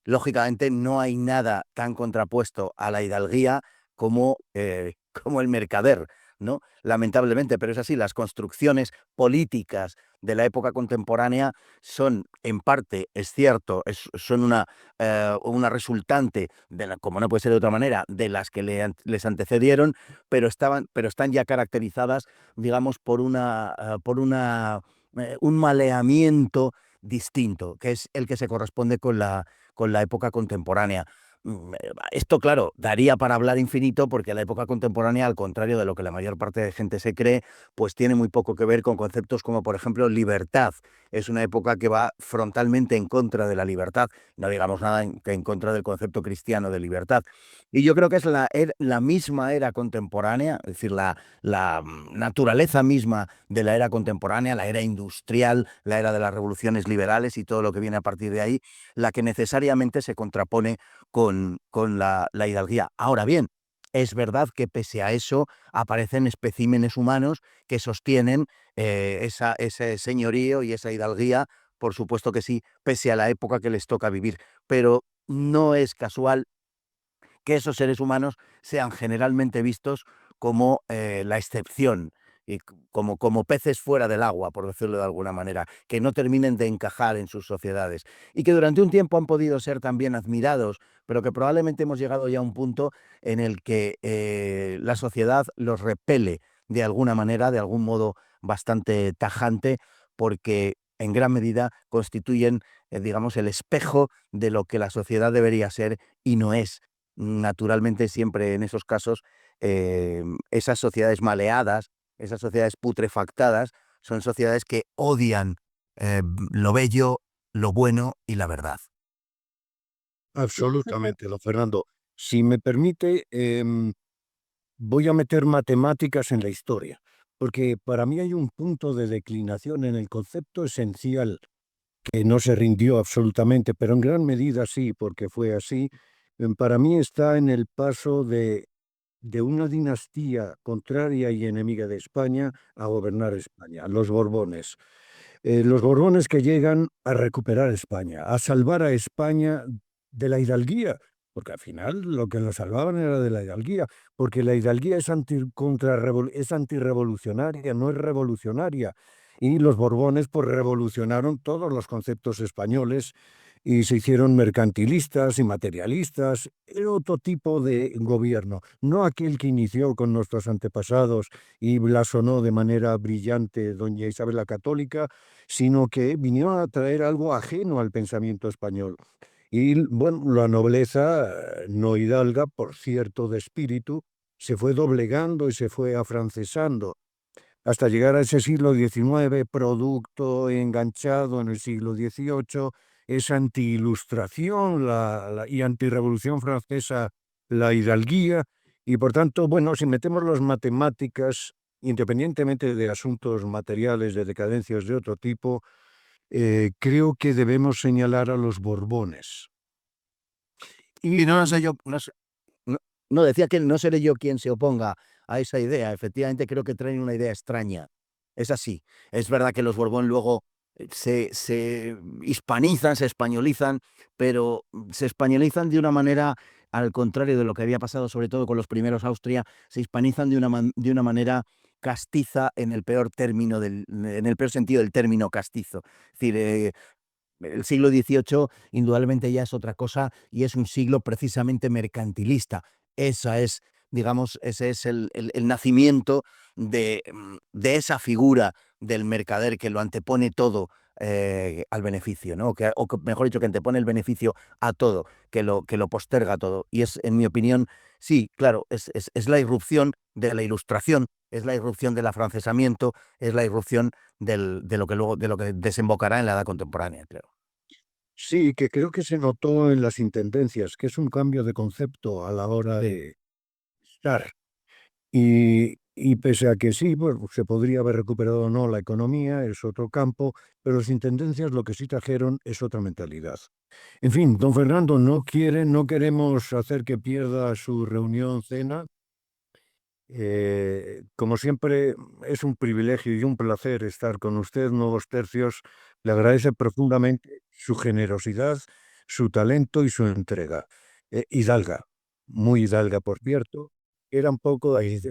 S2: Lógicamente, no hay nada tan contrapuesto a la hidalguía como, como el mercader, ¿no? Lamentablemente, pero es así, las construcciones políticas de la época contemporánea son, en parte, es cierto, son una resultante, como no puede ser de otra manera, de las que les antecedieron, pero están ya caracterizadas, digamos, un maleamiento distinto, que es el que se corresponde con la época contemporánea. Esto, claro, daría para hablar infinito, porque la época contemporánea, al contrario de lo que la mayor parte de gente se cree, pues tiene muy poco que ver con conceptos como, por ejemplo, libertad. Es una época que va frontalmente en contra de la libertad, no digamos nada en contra del concepto cristiano de libertad. Y yo creo que es la misma era contemporánea, es decir, la naturaleza misma de la era contemporánea, la era industrial, la era de las revoluciones liberales y todo lo que viene a partir de ahí, la que necesariamente se contrapone con la hidalguía. Ahora bien, Es verdad que pese a eso aparecen especímenes humanos que sostienen ese señorío y esa hidalguía, por supuesto que sí, pese a la época que les toca vivir. Pero no es casual que esos seres humanos sean generalmente vistos como la excepción, y como peces fuera del agua, por decirlo de alguna manera, que no terminen de encajar en sus sociedades y que durante un tiempo han podido ser también admirados, pero que probablemente hemos llegado ya a un punto en el que la sociedad los repele de alguna manera, de algún modo bastante tajante, porque en gran medida constituyen, digamos, el espejo de lo que la sociedad debería ser y no es. Naturalmente, siempre en esos casos, esas sociedades maleadas, esas sociedades putrefactadas, son sociedades que odian lo bello, lo bueno y la verdad.
S1: Absolutamente, don Fernando. Si me permite, voy a meter matemáticas en la historia, porque para mí hay un punto de declinación en el concepto esencial que no se rindió absolutamente, pero en gran medida sí, porque fue así. Para mí está en el paso de una dinastía contraria y enemiga de España a gobernar España, los Borbones. Los Borbones que llegan a recuperar España, a salvar a España de la hidalguía, porque al final lo que nos salvaban era de la hidalguía, porque la hidalguía es, es antirrevolucionaria, no es revolucionaria. Y los Borbones pues revolucionaron todos los conceptos españoles y se hicieron mercantilistas y materialistas, era otro tipo de gobierno, no aquel que inició con nuestros antepasados y blasonó de manera brillante doña Isabel la Católica, sino que vinieron a traer algo ajeno al pensamiento español. Y bueno, la nobleza no hidalga, por cierto, de espíritu, se fue doblegando y se fue afrancesando hasta llegar a ese siglo XIX, producto enganchado en el siglo XVIII, esa anti-ilustración y antirrevolución francesa, la hidalguía, y por tanto, bueno, si metemos las matemáticas, independientemente de asuntos materiales, de decadencias de otro tipo, creo que debemos señalar a los Borbones.
S2: Y no sé yo, no, decía que no seré yo quien se oponga a esa idea. Efectivamente, creo que traen una idea extraña. Es así. Es verdad que los Borbón luego se hispanizan, se españolizan, pero se españolizan de una manera, al contrario de lo que había pasado, sobre todo con los primeros Austria, se hispanizan de una manera castiza en el peor término en el peor sentido del término castizo. Es decir, el siglo XVIII indudablemente ya es otra cosa y es un siglo precisamente mercantilista. Esa es, digamos, ese es el nacimiento de esa figura del mercader que lo antepone todo al beneficio, ¿no? Mejor dicho, que antepone el beneficio a todo, que lo posterga todo. Y es, en mi opinión, sí, claro, es la irrupción de la Ilustración, es la irrupción del afrancesamiento, es la irrupción de lo que luego, de lo que desembocará en la edad contemporánea, creo.
S1: Sí, que creo que se notó en las intendencias, que es un cambio de concepto a la hora de estar. Y pese a que sí, pues, se podría haber recuperado o no la economía, es otro campo, pero las intendencias lo que sí trajeron es otra mentalidad. En fin, don Fernando no queremos hacer que pierda su reunión cena. Como siempre, es un privilegio y un placer estar con usted, Nuevos Tercios. Le agradece profundamente su generosidad, su talento y su entrega. Hidalga, muy hidalga, por cierto, era un poco ahí.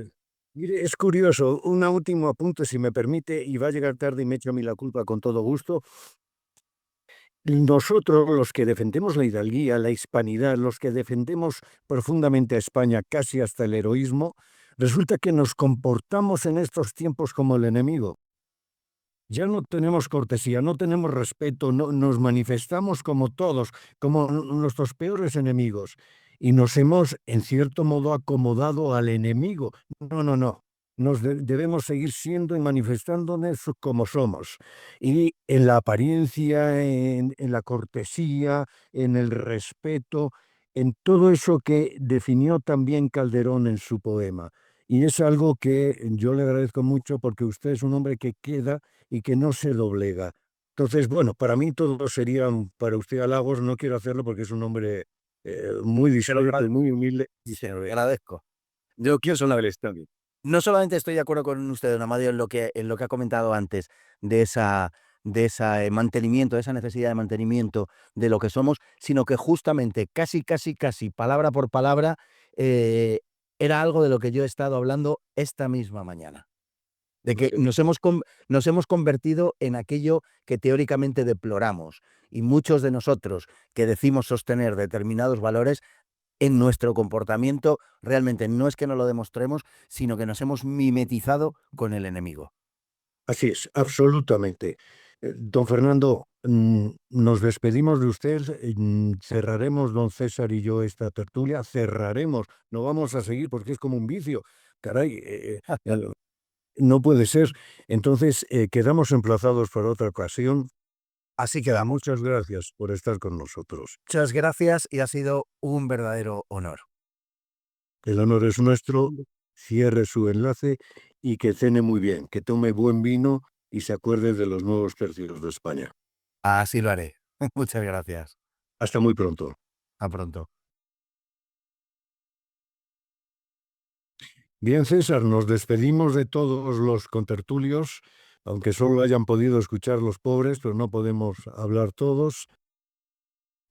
S1: Mire, es curioso, un último apunte, si me permite, y va a llegar tarde y me echo a mí la culpa con todo gusto. Nosotros, los que defendemos la hidalguía, la hispanidad, los que defendemos profundamente a España, casi hasta el heroísmo, resulta que nos comportamos en estos tiempos como el enemigo. Ya no tenemos cortesía, no tenemos respeto, nos manifestamos como todos, como nuestros peores enemigos. Y nos hemos, en cierto modo, acomodado al enemigo. No, no, no. Debemos seguir siendo y manifestándonos como somos. Y en la apariencia, en la cortesía, en el respeto, en todo eso que definió también Calderón en su poema. Y es algo que yo le agradezco mucho porque usted es un hombre que queda y que no se doblega. Entonces, bueno, para mí todos serían para usted halagos, no quiero hacerlo porque es un hombre muy discreto y muy humilde.
S2: Y se lo agradezco.
S1: Yo quiero son la del estadio.
S2: No solamente estoy de acuerdo con usted, don Amadeo, en lo que ha comentado antes, de ese mantenimiento, de esa necesidad de mantenimiento de lo que somos, sino que justamente, casi, palabra por palabra, eh, era algo de lo que yo he estado hablando esta misma mañana. De que nos hemos convertido en aquello que teóricamente deploramos. Y muchos de nosotros que decimos sostener determinados valores, en nuestro comportamiento realmente no es que no lo demostremos, sino que nos hemos mimetizado con el enemigo.
S1: Así es, absolutamente. Don Fernando, nos despedimos de usted, cerraremos don César y yo esta tertulia, cerraremos, no vamos a seguir porque es como un vicio. Caray, no puede ser. Entonces, quedamos emplazados para otra ocasión. Así queda. Muchas gracias por estar con nosotros.
S2: Muchas gracias y ha sido un verdadero honor.
S1: El honor es nuestro. Cierre su enlace y que cene muy bien, que tome buen vino y se acuerde de los nuevos tercios de España.
S2: Así lo haré. Muchas gracias.
S1: Hasta muy pronto.
S2: A pronto.
S1: Bien, César, nos despedimos de todos los contertulios, aunque solo hayan podido escuchar los pobres, pero no podemos hablar todos.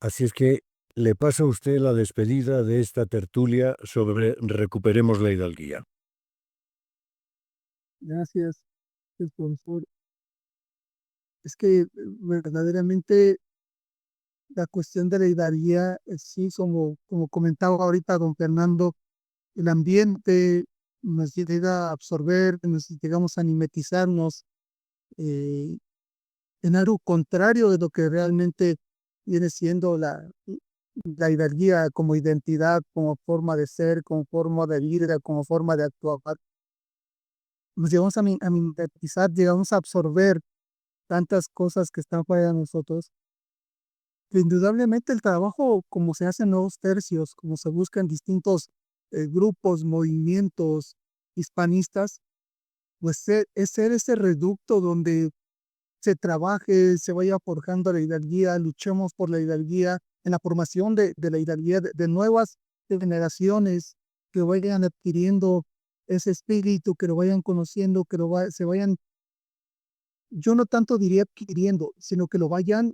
S1: Así es que le pasa a usted la despedida de esta tertulia sobre Recuperemos la Hidalguía.
S3: Gracias, profesor. Es que verdaderamente la cuestión de la hidalguía, sí, como comentaba ahorita don Fernando, el ambiente nos llega a absorber, nos llegamos a mimetizarnos eh, en algo contrario de lo que realmente viene siendo la hidalguía como identidad, como forma de ser, como forma de vida, como forma de actuar. Nos llegamos a mimetizar, llegamos a absorber tantas cosas que están fuera de nosotros. Que indudablemente el trabajo, como se hacen nuevos tercios, como se buscan distintos grupos, movimientos hispanistas, pues es ser ese reducto donde se trabaje, se vaya forjando la hidalguía, luchemos por la hidalguía, en la formación de la hidalguía, de nuevas generaciones que vayan adquiriendo ese espíritu, que lo vayan conociendo, se vayan, yo no tanto diría adquiriendo, sino que lo vayan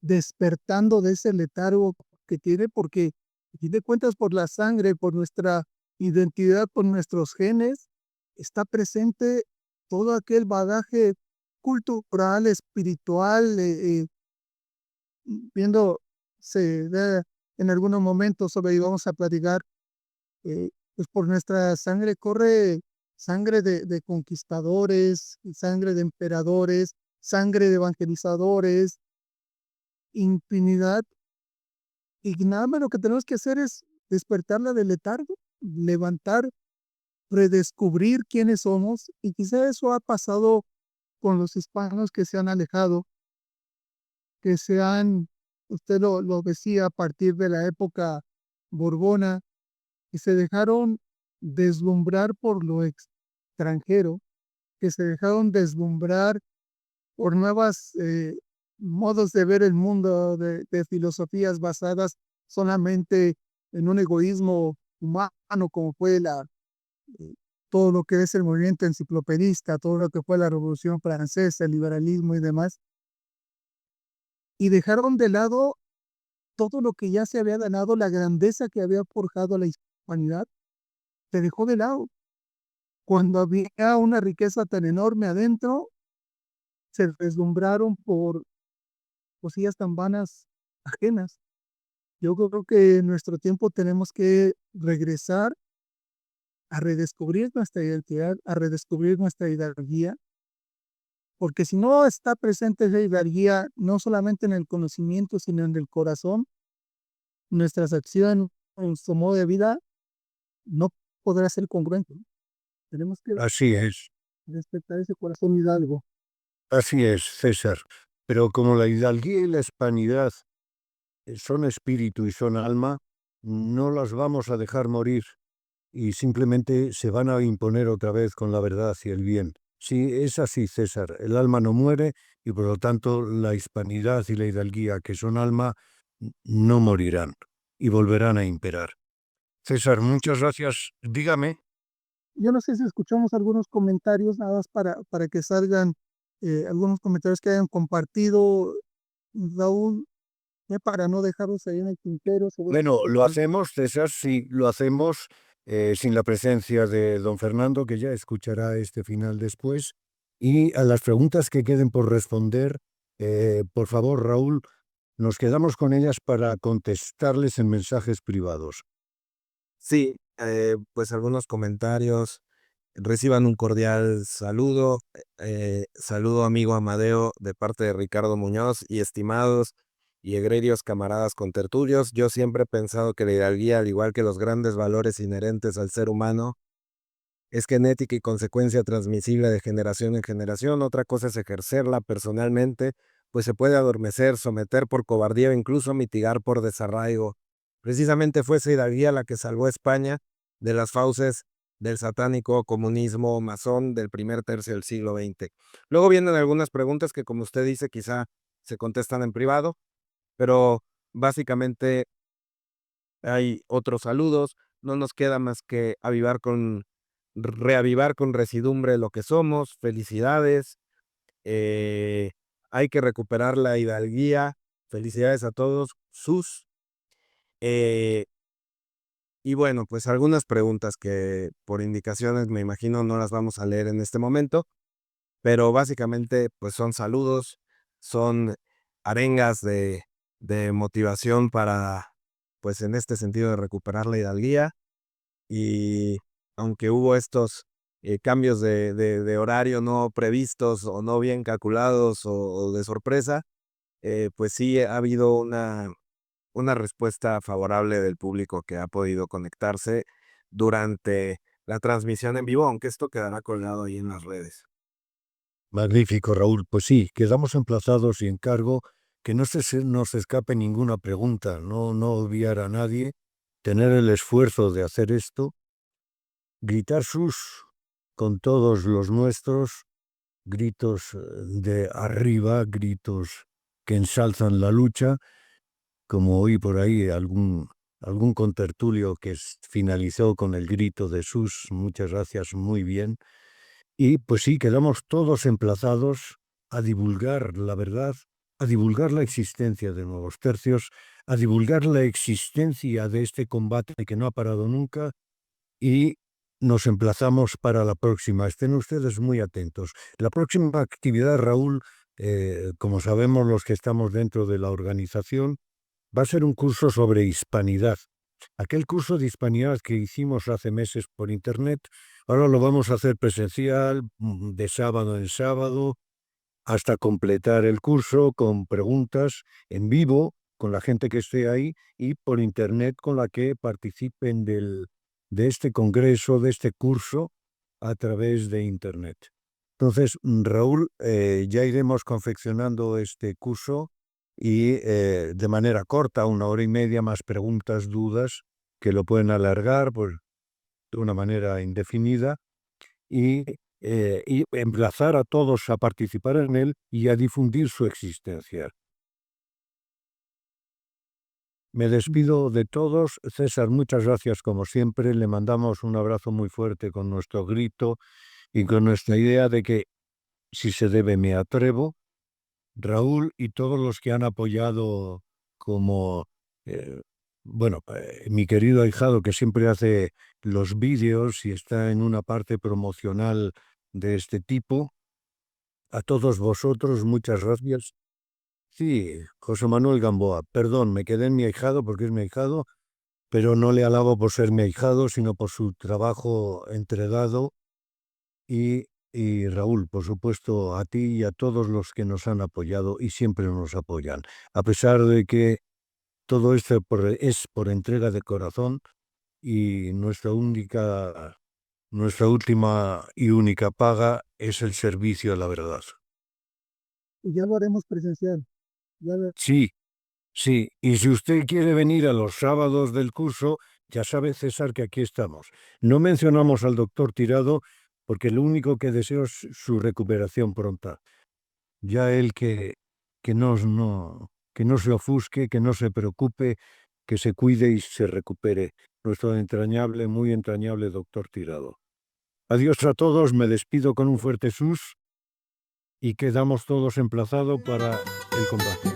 S3: despertando de ese letargo que tiene, porque a fin de cuentas por la sangre, por nuestra identidad, por nuestros genes, está presente todo aquel bagaje cultural, espiritual, viendo, se da en algunos momentos, sobre ahí vamos a platicar, pues por nuestra sangre corre sangre de conquistadores, sangre de emperadores, sangre de evangelizadores, infinidad. Y nada más lo que tenemos que hacer es despertarla del letargo, levantar, redescubrir quiénes somos. Y quizá eso ha pasado con los hispanos que se han alejado, que se han, usted lo decía, a partir de la época borbona, que se dejaron deslumbrar por lo extranjero, que se dejaron deslumbrar por nuevas modos de ver el mundo, de filosofías basadas solamente en un egoísmo humano, como fue eh, todo lo que es el movimiento enciclopedista, todo lo que fue la Revolución Francesa, el liberalismo y demás, y dejaron de lado todo lo que ya se había ganado, la grandeza que había forjado la hispanidad, se dejó de lado. Cuando había una riqueza tan enorme adentro, se deslumbraron por cosillas tan vanas ajenas. Yo creo que en nuestro tiempo tenemos que regresar a redescubrir nuestra identidad, a redescubrir nuestra hidalguía, porque si no está presente esa hidalguía, no solamente en el conocimiento, sino en el corazón, nuestras acciones, nuestro modo de vida, no podrá ser congruente. Tenemos que
S1: Así es,
S3: respetar ese corazón hidalgo.
S1: así es, César. Pero como la hidalguía y la hispanidad son espíritu y son alma, no las vamos a dejar morir y simplemente se van a imponer otra vez con la verdad y el bien. Sí, es así, César. El alma no muere y por lo tanto la hispanidad y la hidalguía, que son alma, no morirán y volverán a imperar. César, muchas gracias. Dígame.
S3: yo no sé si escuchamos algunos comentarios, nada más para que salgan algunos comentarios que hayan compartido, Raúl, para no dejarlos ahí en el tintero.
S1: Bueno, lo hacemos, César, sí, lo hacemos sin la presencia de don Fernando, que ya escuchará este final después. Y a las preguntas que queden por responder, por favor, Raúl, nos quedamos con ellas para contestarles en mensajes privados.
S5: Sí, pues algunos comentarios. Reciban un cordial saludo. Saludo amigo Amadeo de parte de Ricardo Muñoz y estimados y egregios camaradas contertulios. Yo siempre he pensado que la hidalguía, al igual que los grandes valores inherentes al ser humano, es genética y consecuencia transmisible de generación en generación. Otra cosa es ejercerla personalmente, pues se puede adormecer, someter por cobardía o incluso mitigar por desarraigo. Precisamente fue esa hidalguía la que salvó a España de las fauces del satánico comunismo masón del primer tercio del siglo XX. Luego vienen algunas preguntas que, como usted dice, quizá se contestan en privado, pero básicamente hay otros saludos. No nos queda más que reavivar con residumbre lo que somos. Felicidades. eh, Hay que recuperar la hidalguía. Felicidades a todos. Eh, y bueno, pues algunas preguntas que por indicaciones me imagino no las vamos a leer en este momento, pero básicamente pues son saludos, son arengas de motivación para, pues en este sentido de recuperar la hidalguía. Y aunque hubo estos cambios de horario no previstos o no bien calculados o de sorpresa, pues sí ha habido una respuesta favorable del público que ha podido conectarse durante la transmisión en vivo, aunque esto quedará colgado ahí en las redes.
S1: Magnífico, Raúl. Pues sí, quedamos emplazados y encargo que no se nos escape ninguna pregunta, no obviar a nadie, tener el esfuerzo de hacer esto, gritar sus con todos los nuestros, gritos de arriba, gritos que ensalzan la lucha, como oí por ahí algún contertulio que finalizó con el grito de sus, muchas gracias, muy bien. Y pues sí, quedamos todos emplazados a divulgar la verdad, a divulgar la existencia de Nuevos Tercios, a divulgar la existencia de este combate que no ha parado nunca y nos emplazamos para la próxima. Estén ustedes muy atentos. La próxima actividad, Raúl, como sabemos los que estamos dentro de la organización, va a ser un curso sobre hispanidad. Aquel curso de hispanidad que hicimos hace meses por internet, ahora lo vamos a hacer presencial, de sábado en sábado, hasta completar el curso con preguntas en vivo con la gente que esté ahí y por internet con la que participen de este congreso, de este curso a través de internet. Entonces, Raúl, ya iremos confeccionando este curso y de manera corta, 1 hora y media, más preguntas, dudas, que lo pueden alargar pues, de una manera indefinida y emplazar a todos a participar en él y a difundir su existencia. Me despido de todos. César, muchas gracias como siempre. Le mandamos un abrazo muy fuerte con nuestro grito y con nuestra idea de que, si se debe, me atrevo. Raúl y todos los que han apoyado como, eh, bueno, mi querido ahijado que siempre hace los vídeos y está en una parte promocional de este tipo. A todos vosotros, muchas gracias. Sí, José Manuel Gamboa, perdón, me quedé en mi ahijado porque es mi ahijado, pero no le alabo por ser mi ahijado, sino por su trabajo entregado. Y Raúl, por supuesto, a ti y a todos los que nos han apoyado y siempre nos apoyan. A pesar de que todo esto es por entrega de corazón y nuestra última y única paga es el servicio a la verdad.
S3: Y ya lo haremos presencial.
S1: Sí, sí, y si usted quiere venir a los sábados del curso, ya sabe, César, que aquí estamos. No mencionamos al doctor Tirado porque lo único que deseo es su recuperación pronta. Ya él que no se ofusque, que no se preocupe, que se cuide y se recupere. Nuestro entrañable, muy entrañable doctor Tirado. Adiós a todos, me despido con un fuerte sus y quedamos todos emplazados para el combate.